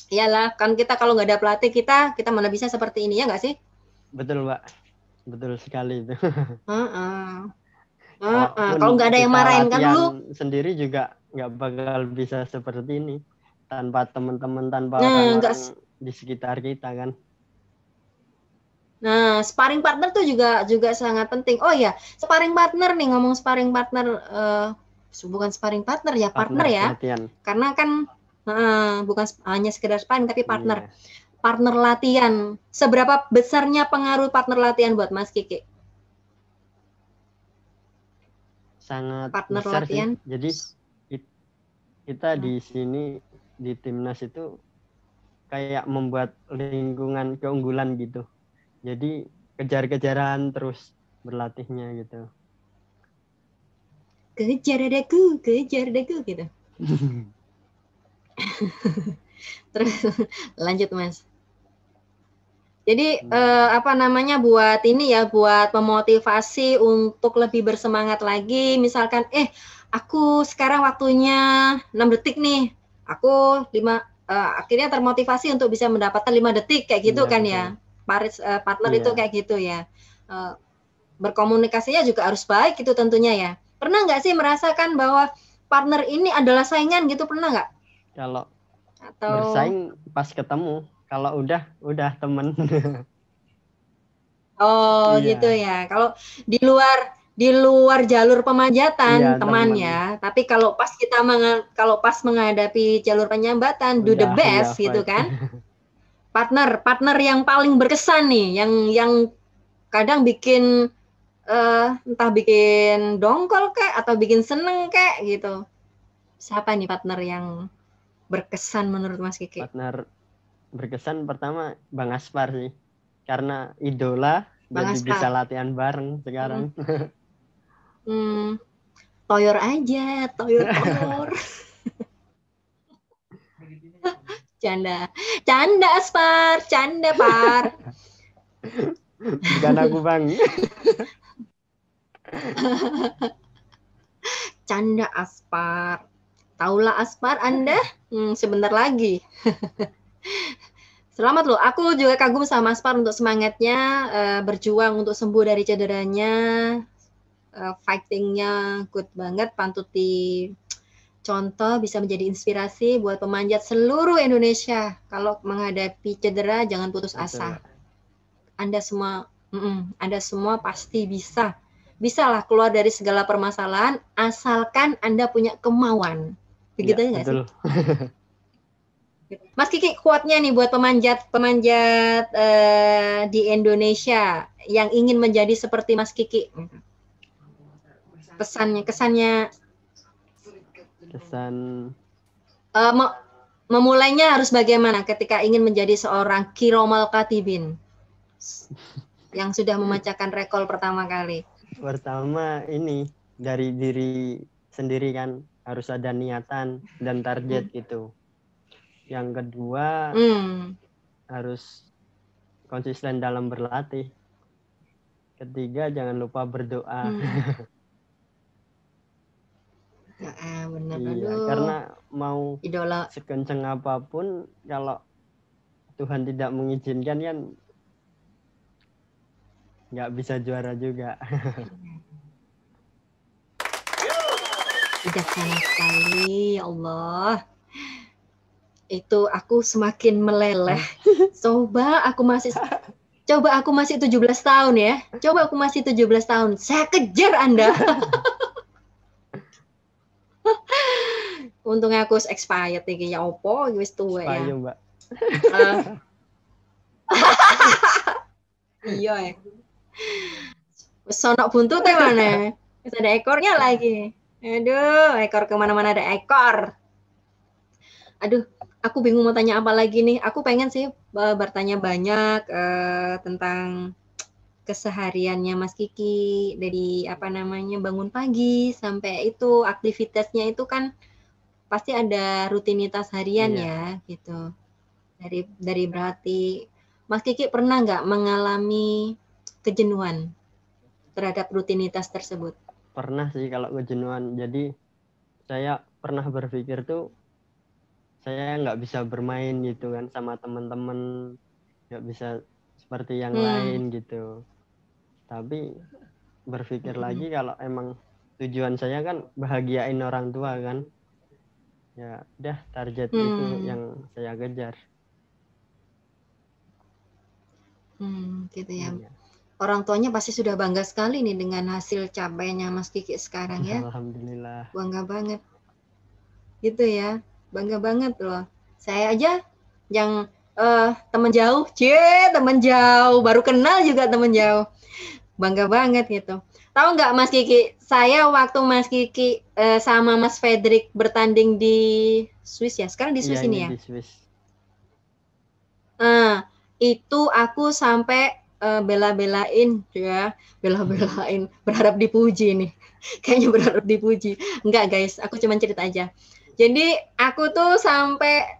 Iyalah, kan kita kalau nggak ada pelatih kita mana bisa seperti ini, ya nggak sih? Betul, Mbak. Betul sekali itu. Kalau nggak ada yang marahin kan dulu sendiri juga nggak bakal bisa seperti ini tanpa teman-teman, tanpa orang-orang di sekitar kita kan. Nah, sparring partner tuh juga sangat penting. Oh ya, sparring partner nih, ngomong sparring partner, bukan sparring partner ya, partner ya. Latihan. Karena kan bukan hanya sekedar sparring tapi partner. Yeah. Partner latihan. Seberapa besarnya pengaruh partner latihan buat Mas Kiki? Sangat partner besar latihan. Sih. Jadi kita di sini di timnas itu kayak membuat lingkungan keunggulan gitu. Jadi kejar-kejaran terus berlatihnya gitu. Kejar adaku gitu. Terus lanjut Mas. Jadi buat ini ya, buat memotivasi untuk lebih bersemangat lagi. Misalkan aku sekarang waktunya 6 detik nih. Aku akhirnya termotivasi untuk bisa mendapatkan 5 detik kayak gitu kan betul. Ya. Partner itu kayak gitu ya. Berkomunikasinya juga harus baik itu tentunya ya. Pernah nggak sih merasakan bahwa partner ini adalah saingan gitu, pernah nggak? Kalau bersaing pas ketemu, kalau udah temen. Oh iya. Gitu ya. Kalau di luar jalur pemanjatan teman ya. Tapi kalau pas menghadapi jalur penyambatan, do the best gitu kan. Partner yang paling berkesan nih, yang kadang bikin entah bikin dongkol kayak atau bikin seneng kayak gitu. Siapa nih partner yang berkesan menurut Mas Kiki? Partner berkesan pertama Bang Aspar sih, karena idola Bang jadi Aspar. Bisa latihan bareng sekarang. Toyor aja, toyor. Canda Aspar, canda Par. Bukan aku Bang. Canda Aspar. Taulah Aspar Anda sebentar lagi. Selamat loh, aku juga kagum sama Aspar untuk semangatnya berjuang untuk sembuh dari cederanya, fightingnya good banget, patut dicontoh, bisa menjadi inspirasi buat pemanjat seluruh Indonesia. Kalau menghadapi cedera jangan putus asa. Anda semua pasti bisalah keluar dari segala permasalahan asalkan Anda punya kemauan. Begitu nggak sih? Mas Kiki, quote-nya nih buat pemanjat di Indonesia yang ingin menjadi seperti Mas Kiki. Kesannya. Memulainya harus bagaimana ketika ingin menjadi seorang Kiromal Katibin yang sudah memecahkan rekor pertama kali? Pertama ini dari diri sendiri kan, harus ada niatan dan target gitu. Yang kedua harus konsisten dalam berlatih. Ketiga jangan lupa berdoa. Benar. Iya, karena mau idola sekencang apapun kalau Tuhan tidak mengizinkan kan nggak bisa juara juga. Bijaksana sekali, ya Allah. Itu aku semakin meleleh. Coba aku masih 17 tahun ya. Coba aku masih 17 tahun. Saya kejar Anda. Untungnya aku expired iki ya opo wis tuwa ya. Ayo, Mbak. Iya ya. Sonok buntutnya mana? Terus ada ekornya lagi. Aduh, ekor kemana-mana ada ekor. Aduh, aku bingung mau tanya apa lagi nih. Aku pengen sih bertanya banyak tentang kesehariannya Mas Kiki dari apa namanya bangun pagi sampai itu aktivitasnya itu kan pasti ada rutinitas harian ya gitu. Dari berarti Mas Kiki pernah nggak mengalami kejenuhan terhadap rutinitas tersebut? Pernah sih kalau kejenuhan. Jadi saya pernah berpikir tuh saya nggak bisa bermain gitu kan sama teman-teman, nggak bisa seperti yang lain gitu. Tapi berpikir lagi kalau emang tujuan saya kan bahagiain orang tua kan, ya udah target itu yang saya kejar. Gitu ya. Orang tuanya pasti sudah bangga sekali nih dengan hasil capaiannya Mas Kiki sekarang ya. Alhamdulillah. Bangga banget. Gitu ya. Bangga banget loh. Saya aja yang teman jauh, teman jauh, baru kenal juga teman jauh. Bangga banget gitu. Tahu nggak Mas Kiki, saya waktu Mas Kiki sama Mas Fredrik bertanding di Swiss ya, sekarang di Swiss ini ya? Di Swiss. Itu aku sampai bela-belain, berharap dipuji nih. Kayaknya berharap dipuji. Enggak guys, aku cuma cerita aja. Jadi aku tuh sampai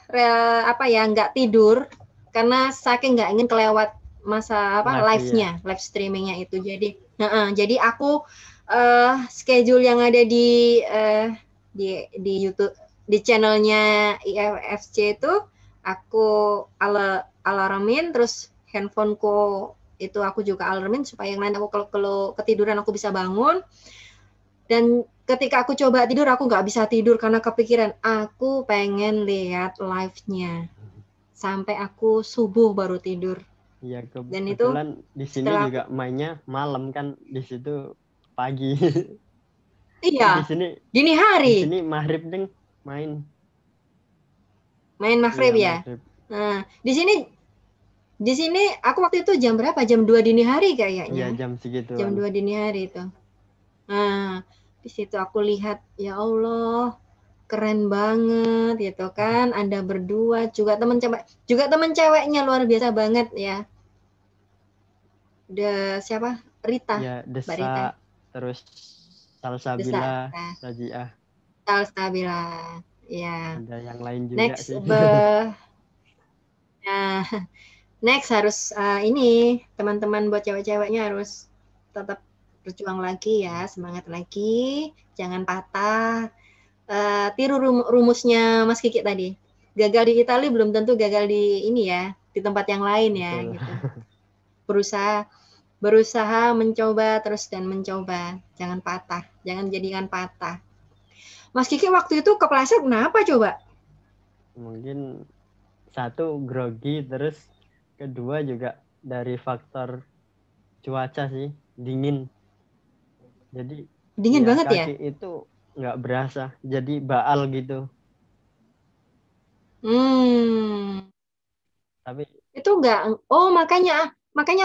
nggak tidur karena saking nggak ingin kelewat masa live-nya, live streamingnya itu. Jadi aku schedule yang ada di YouTube, di channelnya IFFC itu aku alarmin, terus handphoneku itu aku juga alarmin supaya yang lain aku kalau ketiduran aku bisa bangun. Dan ketika aku coba tidur aku nggak bisa tidur karena kepikiran aku pengen lihat live-nya sampai aku subuh baru tidur. Iya, dan itu di sini juga mainnya malam kan, di situ pagi. Iya. Di sini dini hari. Di sini maghrib deng main maghrib ya. Maghrib. Nah, di sini aku waktu itu jam berapa? Jam 2 dini hari kayaknya. Iya, jam segitu. Jam 2 dini hari itu. Nah, di situ aku lihat, ya Allah, keren banget gitu kan. Anda berdua juga teman ceweknya luar biasa banget ya. Siapa? Rita. Ya, Desa, Rita. Terus Salsabila, Sajiah. Salsabila. Ya. Ada yang lain juga next, sih. Next harus ini teman-teman buat cewek-ceweknya harus tetap berjuang lagi ya, semangat lagi, jangan patah. Tiru rumusnya Mas Kiki tadi. Gagal di Italia belum tentu gagal di ini ya, di tempat yang lain ya. Gitu. Berusaha mencoba terus dan mencoba, jangan patah, jangan jadikan patah. Mas Kiki waktu itu kepleset kenapa coba? Mungkin satu grogi, terus kedua juga dari faktor cuaca sih, dingin. Jadi dingin banget ya? Kaki itu nggak berasa, jadi baal gitu. Tapi itu enggak. Oh, makanya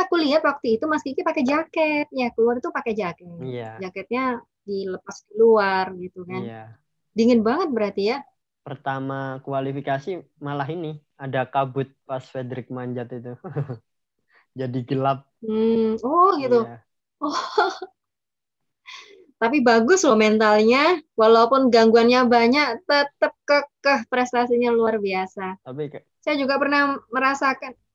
aku lihat waktu itu Mas Kiki pakai jaket. Ya, keluar itu pakai jaket. Iya. Jaketnya dilepas keluar gitu kan. Iya. Dingin banget berarti ya. Pertama kualifikasi malah ini ada kabut pas Fredrik manjat itu. Jadi gelap. Oh gitu. Iya. Oh. Tapi bagus loh mentalnya, walaupun gangguannya banyak, tetap kekeh, prestasinya luar biasa. Tapi saya juga pernah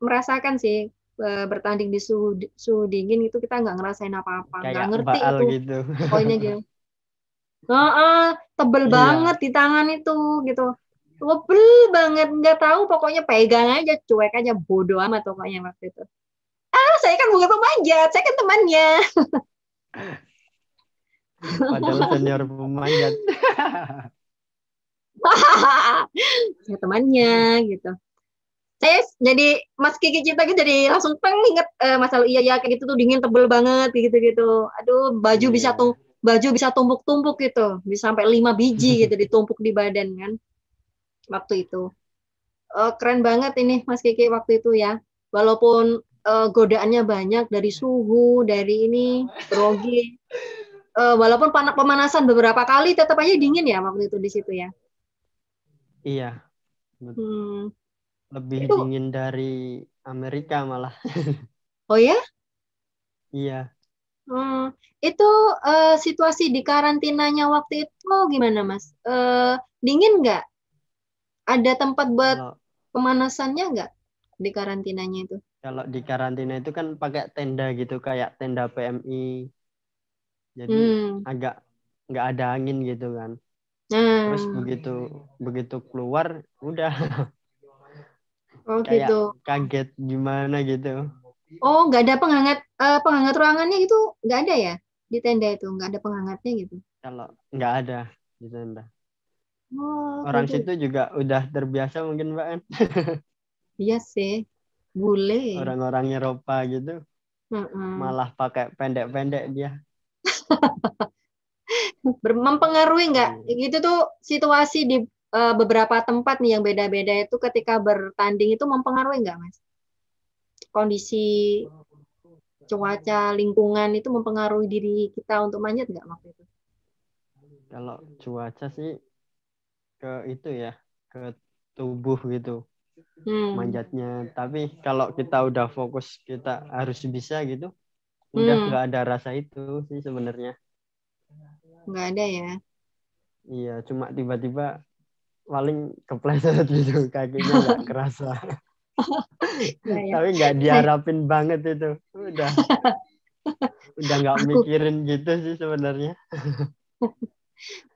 merasakan sih bertanding di suhu dingin itu kita nggak ngerasain apa-apa, nggak ngerti itu gitu. Poinnya gitu. Tebel banget di tangan itu gitu, tebel banget, nggak tahu pokoknya pegang aja, cuek aja, bodoh amat pokoknya waktu itu. Saya kan bukan pemanjat, saya kan temannya. Padahal senior pemanjat. Ya temannya gitu. Saya jadi Mas Kiki Cipta gitu jadi langsung inget masalah iya kayak gitu tuh dingin tebel banget gitu. Aduh, baju bisa tumpuk-tumpuk gitu. Bisa sampai 5 biji gitu ditumpuk di badan kan. Waktu itu. Keren banget ini Mas Kiki waktu itu ya. Walaupun godaannya banyak dari suhu, dari ini grogi. Walaupun pemanasan beberapa kali, tetap aja dingin ya waktu itu di situ ya. Iya, lebih Itu, dingin dari Amerika malah. oh ya? Iya. Itu situasi di karantinanya waktu itu gimana, Mas? Dingin nggak? Ada tempat buat Kalau pemanasannya nggak di karantinanya itu? kalau di karantina itu kan pakai tenda gitu, kayak tenda PMI. Jadi agak nggak ada angin gitu kan. Terus begitu keluar udah kayak gitu. kaget gimana gitu. Oh, nggak ada penghangat ruangannya gitu, nggak ada ya di tenda itu, nggak ada penghangatnya gitu. Kalau nggak ada di tenda. gitu. Orang situ juga udah terbiasa mungkin Mbak kan. Iya sih, bule. Orang-orang Eropa gitu malah pakai pendek-pendek dia. Mempengaruhi nggak? Gitu tuh situasi di beberapa tempat nih yang beda-beda itu ketika bertanding itu mempengaruhi nggak, Mas? Kondisi cuaca, lingkungan itu mempengaruhi diri kita untuk manjat nggak waktu itu? Kalau cuaca sih ke itu ya, ke tubuh gitu manjatnya. Tapi kalau kita udah fokus kita harus bisa gitu, udah nggak ada rasa itu sih sebenarnya. Nggak ada ya? Iya, cuma tiba-tiba paling kepleset gitu, kakinya nggak kerasa. Tapi nggak diharapin banget itu. Udah nggak mikirin gitu sih sebenarnya.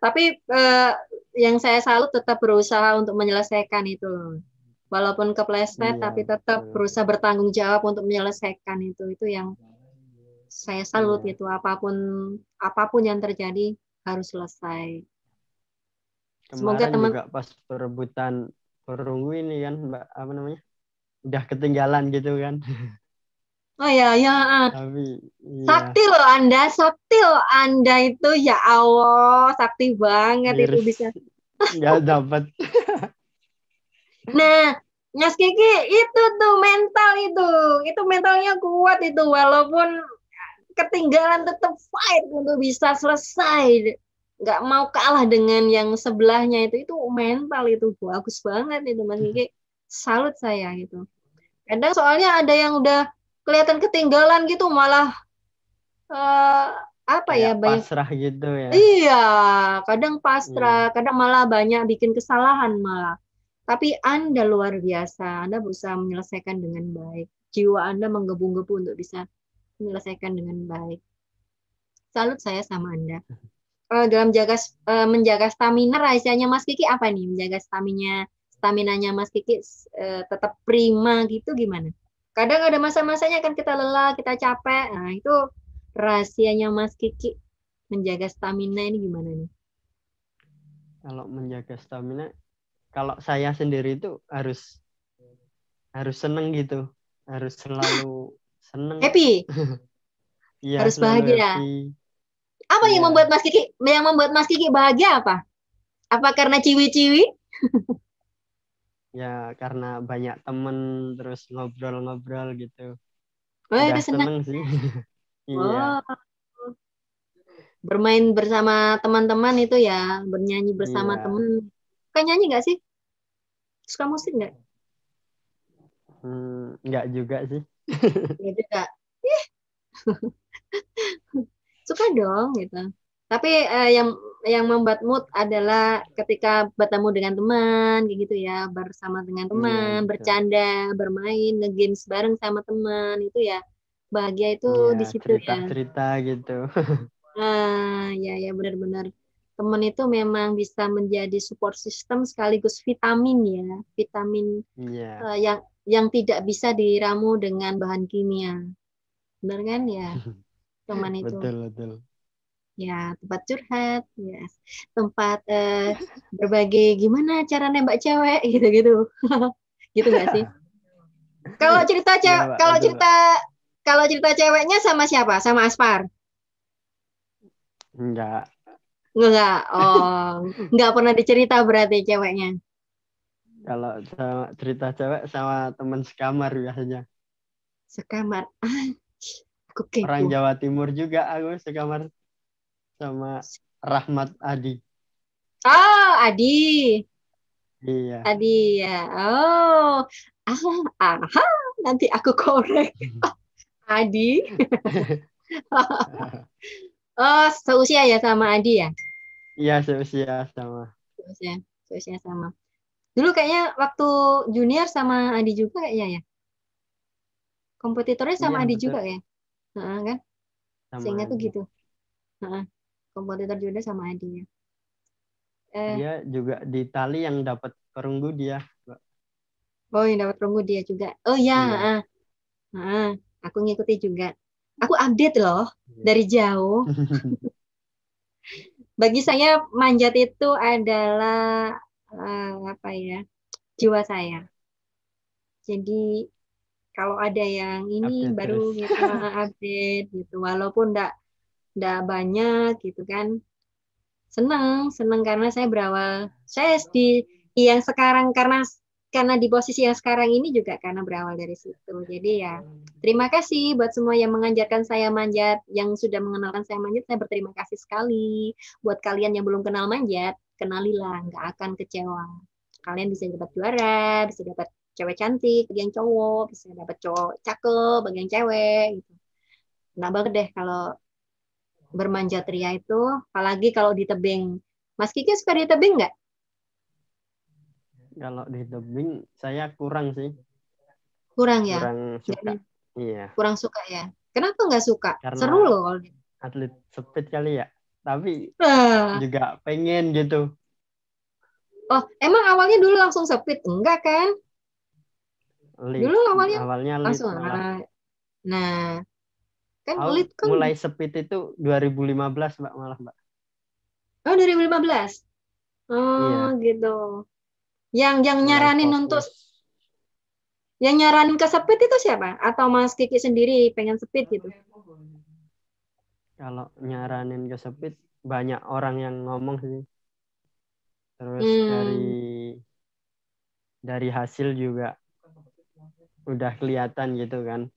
Tapi yang saya salut tetap berusaha untuk menyelesaikan itu loh. Walaupun kepleset, tapi tetap berusaha bertanggung jawab untuk menyelesaikan itu. Itu yang saya salut gitu. Apapun yang terjadi harus selesai. Kemarin semoga juga pas perebutan perunggu ini kan Mbak, apa namanya, udah ketinggalan gitu kan. Oh ya. Tapi sakti loh Anda itu, ya Allah, sakti banget. Miris. Itu bisa. Nggak dapat. Nah, Mas Kiki itu tuh mental itu mentalnya kuat itu, walaupun ketinggalan tetap fight untuk bisa selesai. Nggak mau kalah dengan yang sebelahnya itu mental itu bagus banget itu Mas Kiki. Salut saya gitu. Kadang soalnya ada yang udah kelihatan ketinggalan gitu malah pasrah gitu ya. Iya, kadang pasrah, kadang malah banyak bikin kesalahan malah. Tapi Anda luar biasa, Anda berusaha menyelesaikan dengan baik. Jiwa Anda menggebu-gebu untuk bisa menyelesaikan dengan baik. Salut saya sama Anda. Dalam menjaga stamina, rahasianya Mas Kiki apa nih? Menjaga staminanya Mas Kiki tetap prima gitu gimana? Kadang ada masa-masanya kan kita lelah, kita capek. Nah, itu rahasianya Mas Kiki menjaga stamina ini gimana nih? Kalau menjaga stamina, kalau saya sendiri itu harus seneng gitu, harus selalu seneng. Happy. Iya, harus bahagia. Happy. Apa yang membuat Mas Kiki bahagia apa? Apa karena ciwi-ciwi? Ya karena banyak temen, terus ngobrol-ngobrol gitu. Udah seneng sih. Iya. Bermain bersama teman-teman itu ya, bernyanyi bersama teman. Suka nyanyi nggak sih? Suka musik nggak? Nggak juga sih. Nggak juga. Suka dong gitu. Tapi yang membuat mood adalah ketika bertemu dengan teman, gitu ya, bersama dengan teman, bercanda, bermain, nge-games bareng sama teman, itu ya bahagia itu di situ cerita-cerita gitu. Ya benar-benar. Teman itu memang bisa menjadi support system sekaligus vitamin ya, vitamin yang tidak bisa diramu dengan bahan kimia. Benar kan ya? Teman itu. Betul. Ya, tempat curhat, yes. Tempat berbagi gimana cara nembak cewek gitu-gitu. Gitu nggak sih? Kalau cerita kalau cerita ceweknya sama siapa? Sama Aspar? Enggak. Oh, enggak pernah dicerita berarti ceweknya. Kalau cerita cewek sama teman sekamar biasanya. Sekamar. Aku Orang kepo. Jawa Timur juga aku sekamar sama Rahmat Adi. Oh, Adi. Iya. Adi ya. Oh. Aha. Nanti aku korek. Adi. Oh, seusia ya sama Adi ya? Iya, seusia sama. Seusia sama. Dulu kayaknya waktu junior sama Adi juga kayaknya ya. Kompetitornya sama Iya, Adi betul. juga ya. Kan? Sama Seingat tuh Adi. gitu. Kompetitor junior sama Adi ya. Dia juga di tali yang dapat perunggu dia. Oh, yang dapat perunggu dia juga. Oh iya, Iya. aku ngikuti juga. Aku update loh dari jauh. Bagi saya manjat itu adalah apa ya, jiwa saya. Jadi kalau ada yang ini Update baru terus. gitu update gitu, walaupun enggak banyak gitu kan, seneng karena saya berawal, saya di yang sekarang karena di posisi yang sekarang ini juga karena berawal dari situ. Jadi ya terima kasih buat semua yang mengajarkan saya manjat, yang sudah mengenalkan saya manjat, saya berterima kasih sekali. Buat kalian yang belum kenal manjat, kenalilah, nggak akan kecewa. Kalian bisa dapat juara, bisa dapat cewek cantik, bagi yang cowok, bisa dapat cowok cakep, bagi yang cewek. Gitu. Nah banget deh kalau bermanjat ria itu, apalagi kalau di tebing. Mas Kiki suka di tebing nggak? Kalau di tebing saya kurang sih. Kurang ya? Kurang suka. Iya. Kurang suka ya? Kenapa nggak suka? Karena Seru loh kalau atlet speed kali ya. Tapi Ah. juga pengen gitu. Oh, emang awalnya dulu langsung speed? Enggak kan? Lead. Dulu awalnya lead langsung. malah. Nah, kan Aku lead kan mulai speed itu 2015 Mbak, malah Mbak. Oh, 2015. Oh, Iya. gitu. Yang Mulai nyaranin fokus. untuk yang nyaranin ke speed itu siapa? Atau Mas Kiki sendiri pengen speed gitu? Kalau nyaranin ke speed banyak orang yang ngomong sih. Terus dari hasil juga udah kelihatan gitu kan.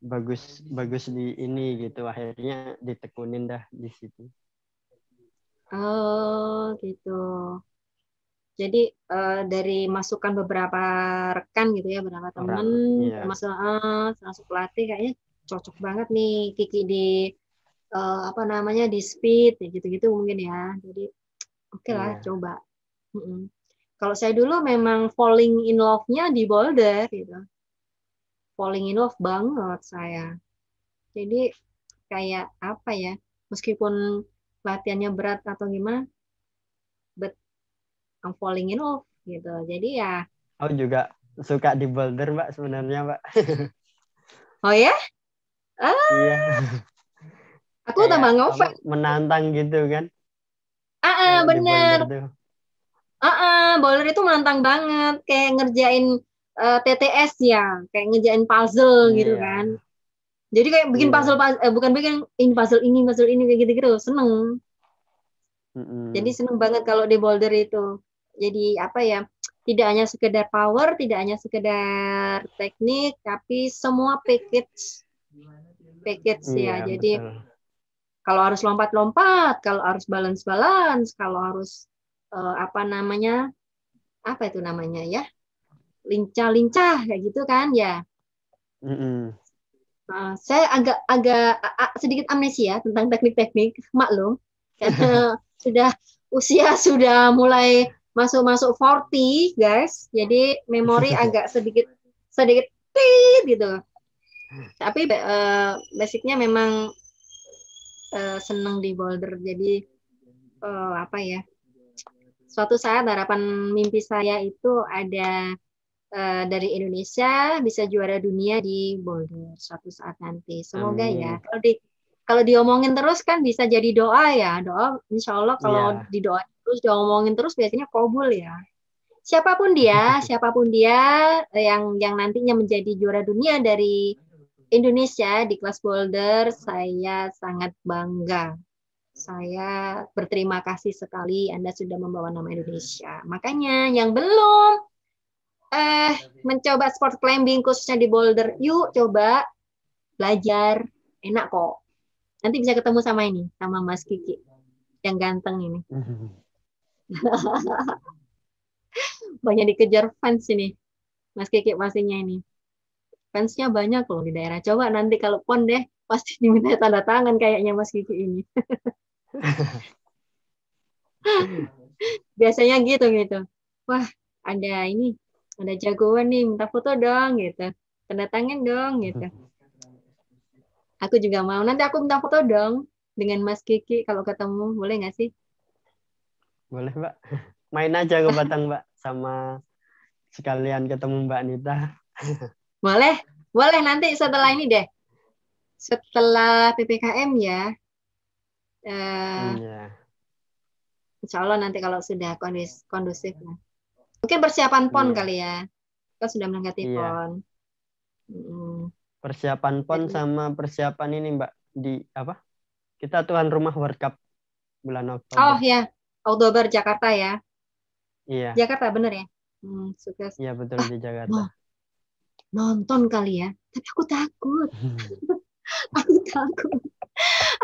Bagus di ini gitu, akhirnya ditekunin dah di situ. Oh, gitu. Jadi dari masukan beberapa rekan gitu ya, beberapa teman, Iya. termasuk pelatih, kayaknya cocok banget nih Kiki di di speed ya gitu-gitu mungkin ya. Jadi oke lah, coba. Kalau saya dulu memang falling in love-nya di boulder gitu. Falling in love banget saya. Jadi kayak apa ya? Meskipun latihannya berat atau gimana, but I'm falling in love gitu. Jadi ya. Aku juga suka di boulder Mbak sebenarnya Mbak. Oh ya? Iya. Aku tambah ngefans. Menantang gitu kan. Bener. Boulder itu menantang banget. Kayak ngerjain TTS ya. Kayak ngerjain puzzle gitu kan. Jadi kayak bikin puzzle, bukan bikin puzzle ini kayak gitu-gitu. Seneng. Jadi seneng banget kalau di boulder itu. Jadi apa ya? Tidak hanya sekedar power, tidak hanya sekedar teknik, tapi semua package ya. Jadi kalau harus lompat-lompat, kalau harus balance-balance, kalau harus lincah-lincah kayak gitu kan ya. Saya agak sedikit amnesia tentang teknik-teknik, maklum, karena usia sudah mulai masuk 40 guys, jadi memori agak sedikit gitu. Tapi basicnya memang seneng di boulder. Jadi suatu saat harapan mimpi saya itu ada dari Indonesia bisa juara dunia di boulder suatu saat nanti. Semoga ya. Kalau diomongin terus kan bisa jadi doa ya. Doa insya Allah kalau didoain terus, diomongin terus biasanya kabul ya. Siapapun dia yang nantinya menjadi juara dunia dari Indonesia di kelas boulder, saya sangat bangga. Saya berterima kasih sekali Anda sudah membawa nama Indonesia. Makanya yang belum mencoba sport climbing khususnya di boulder, yuk coba belajar, enak kok. Nanti bisa ketemu sama Mas Kiki yang ganteng ini. Banyak dikejar fans ini, Mas Kiki pastinya ini. Fansnya banyak loh di daerah. Coba nanti kalau PON deh, pasti diminta tanda tangan kayaknya Mas Kiki ini. Biasanya gitu. Wah, ada jagoan nih, minta foto dong gitu. Tanda tangan dong gitu. Aku juga mau. Nanti aku minta foto dong dengan Mas Kiki kalau ketemu. Boleh nggak sih? Boleh, Mbak. Main aja ke Batang, Mbak. Sama sekalian ketemu Mbak Nita. Boleh nanti setelah ini deh. Setelah PPKM ya. Iya. Insya Allah nanti kalau sudah kondusif. Mungkin persiapan PON kali ya. Kita sudah mendekati PON. Persiapan PON sama persiapan ini, Mbak. Di apa? Kita tuan rumah World Cup bulan Oktober. Oh ya, Oktober Jakarta ya. Iya. Jakarta bener ya? Sukses. Iya, betul di Jakarta. Nonton kali ya. Tapi aku takut.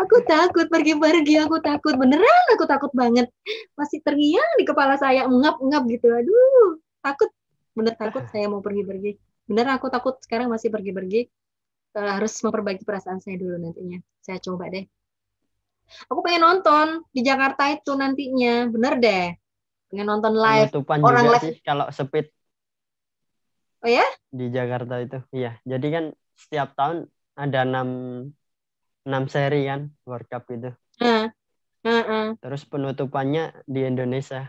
Aku takut pergi-pergi, aku takut. Beneran aku takut banget. Masih terngiang di kepala saya, ngap-ngap gitu. Aduh, takut. Bener takut saya mau pergi-pergi. Bener aku takut sekarang masih pergi-pergi. Harus memperbaiki perasaan saya dulu nantinya. Saya coba deh. Aku pengen nonton di Jakarta itu nantinya. Bener deh. Pengen nonton live. Penutupan orang juga live sih kalau speed. Oh ya? Di Jakarta itu. Iya. Jadi kan setiap tahun ada 6 seri kan World Cup itu. Terus penutupannya di Indonesia.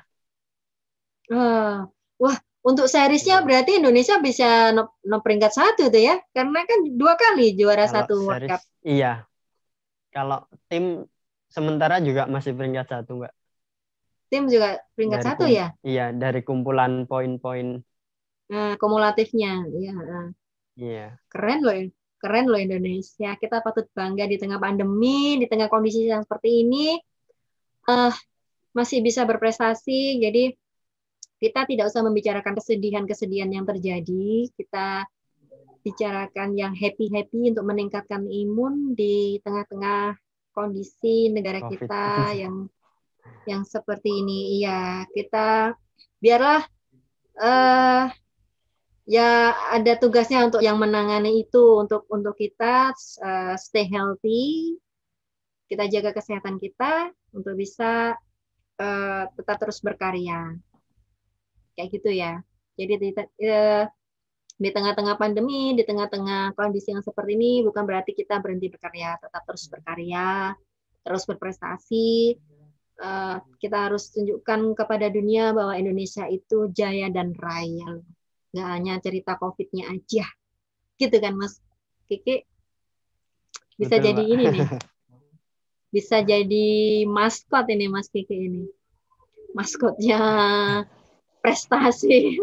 Wah, untuk seriesnya berarti Indonesia bisa peringkat 1 tuh ya? Karena kan 2 kali juara kalau 1 World Cup. Iya. Kalau tim sementara juga masih peringkat 1, Mbak. Tim juga peringkat 1 ya? Iya, dari kumpulan poin-poin. Kumulatifnya. Iya. Iya. Keren loh Indonesia. Kita patut bangga di tengah pandemi, di tengah kondisi yang seperti ini. Masih bisa berprestasi. Jadi kita tidak usah membicarakan kesedihan-kesedihan yang terjadi. Kita bicarakan yang happy-happy untuk meningkatkan imun di tengah-tengah kondisi negara COVID. kita yang seperti ini. Iya, kita biarlah ya ada tugasnya untuk yang menangani itu untuk kita stay healthy, kita jaga kesehatan kita untuk bisa tetap terus berkarya kayak gitu ya. Jadi di tengah-tengah pandemi, di tengah-tengah kondisi yang seperti ini bukan berarti kita berhenti berkarya, tetap terus berkarya, terus berprestasi. Kita harus tunjukkan kepada dunia bahwa Indonesia itu jaya dan raya. Nggak hanya cerita COVID-nya aja. Gitu kan, Mas Kiki? Bisa betul, jadi Mbak. Ini nih. Bisa jadi maskot ini, Mas Kiki ini. Maskotnya prestasi.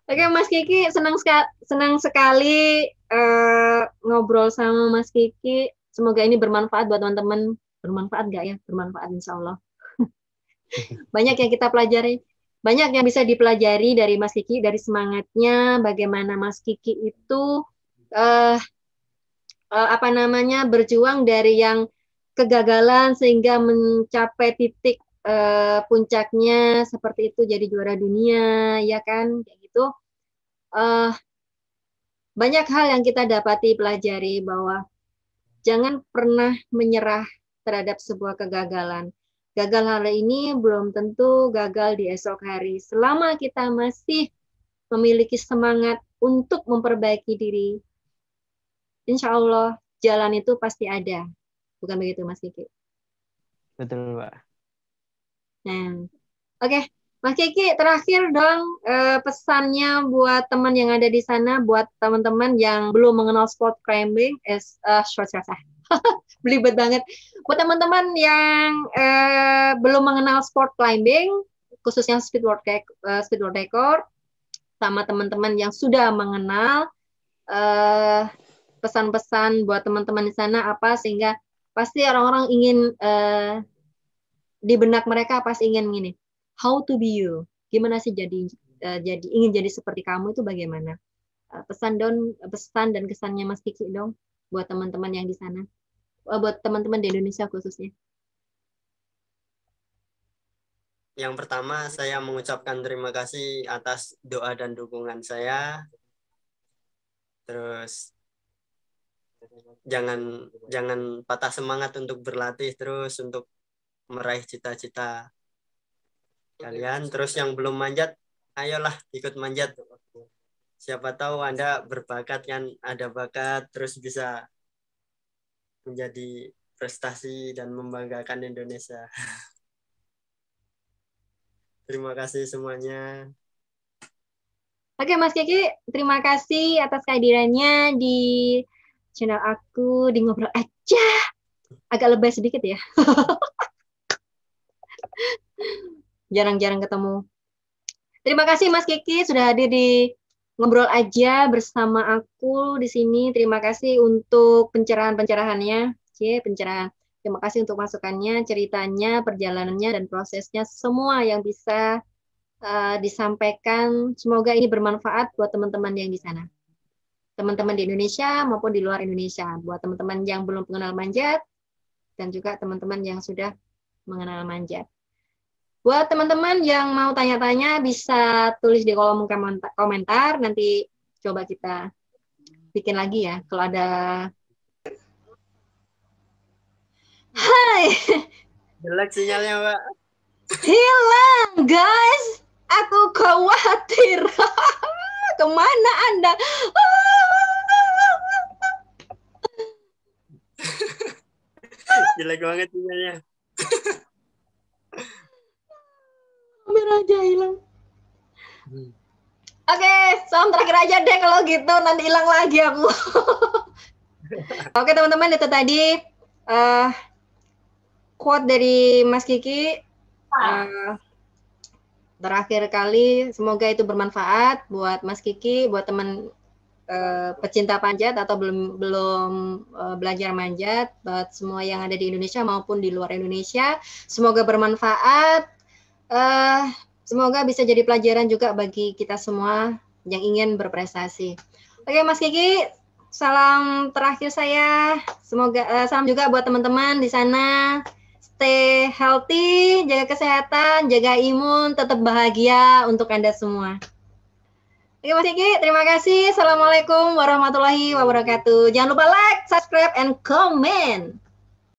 Oke, Mas Kiki, senang sekali ngobrol sama Mas Kiki. Semoga ini bermanfaat buat teman-teman. Bermanfaat nggak ya? Bermanfaat, insya Allah. Banyak yang kita pelajari, banyak yang bisa dipelajari dari Mas Kiki, dari semangatnya, bagaimana Mas Kiki itu berjuang dari yang kegagalan sehingga mencapai titik puncaknya seperti itu, jadi juara dunia, ya kan, kayak gitu. Banyak hal yang kita dapati pelajari bahwa jangan pernah menyerah terhadap sebuah kegagalan. Gagal hari ini belum tentu gagal di esok hari. Selama kita masih memiliki semangat untuk memperbaiki diri, insya Allah jalan itu pasti ada. Bukan begitu, Mas Kiki? Betul, Mbak. Nah, oke. Mas Kiki, terakhir dong pesannya buat teman yang ada di sana, buat teman-teman yang belum mengenal sport climbing, belibet banget. Buat teman-teman yang belum mengenal sport climbing, khususnya speed world record, sama teman-teman yang sudah mengenal, pesan-pesan buat teman-teman di sana apa, sehingga pasti orang-orang ingin di benak mereka pasti ingin gini, how to be you. Gimana sih jadi ingin jadi seperti kamu itu bagaimana? Pesan dan kesannya Mas Kiki dong buat teman-teman yang di sana. Buat teman-teman di Indonesia khususnya. Yang pertama, saya mengucapkan terima kasih atas doa dan dukungan saya. Terus jangan patah semangat untuk berlatih terus untuk meraih cita-cita kalian. Terus yang belum manjat, ayolah ikut manjat. Siapa tahu Anda berbakat kan, ada bakat terus bisa menjadi prestasi dan membanggakan Indonesia. Terima kasih semuanya. Oke Mas Kiki, terima kasih atas kehadirannya di channel aku di Ngobrol Aja. Agak lebay sedikit ya. Jarang-jarang ketemu. Terima kasih Mas Kiki sudah hadir di Ngobrol Aja bersama aku di sini. Terima kasih untuk pencerahan-pencerahannya. Pencerahan. Terima kasih untuk masukannya, ceritanya, perjalanannya, dan prosesnya. Semua yang bisa disampaikan. Semoga ini bermanfaat buat teman-teman yang di sana. Teman-teman di Indonesia maupun di luar Indonesia. Buat teman-teman yang belum mengenal manjat, dan juga teman-teman yang sudah mengenal manjat. Buat teman-teman yang mau tanya-tanya, bisa tulis di kolom komentar. Nanti coba kita bikin lagi ya. Kalau ada... Hai! Jelek sinyalnya, Mbak. Hilang, guys! Aku khawatir. Kemana Anda? Jelek banget sinyalnya. Kamera aja hilang. Oke, salam terakhir aja deh kalau gitu. Nanti hilang lagi aku. Oke teman-teman, itu tadi quote dari Mas Kiki. Terakhir kali, semoga itu bermanfaat buat Mas Kiki, buat teman pecinta panjat atau belum belajar manjat, buat semua yang ada di Indonesia maupun di luar Indonesia. Semoga bermanfaat. Semoga bisa jadi pelajaran juga bagi kita semua yang ingin berprestasi. Oke Mas Kiki, salam terakhir saya. Semoga salam juga buat teman-teman di sana. Stay healthy, jaga kesehatan, jaga imun, tetap bahagia untuk Anda semua. Oke Mas Kiki, terima kasih. Assalamualaikum warahmatullahi wabarakatuh. Jangan lupa like, subscribe, and comment.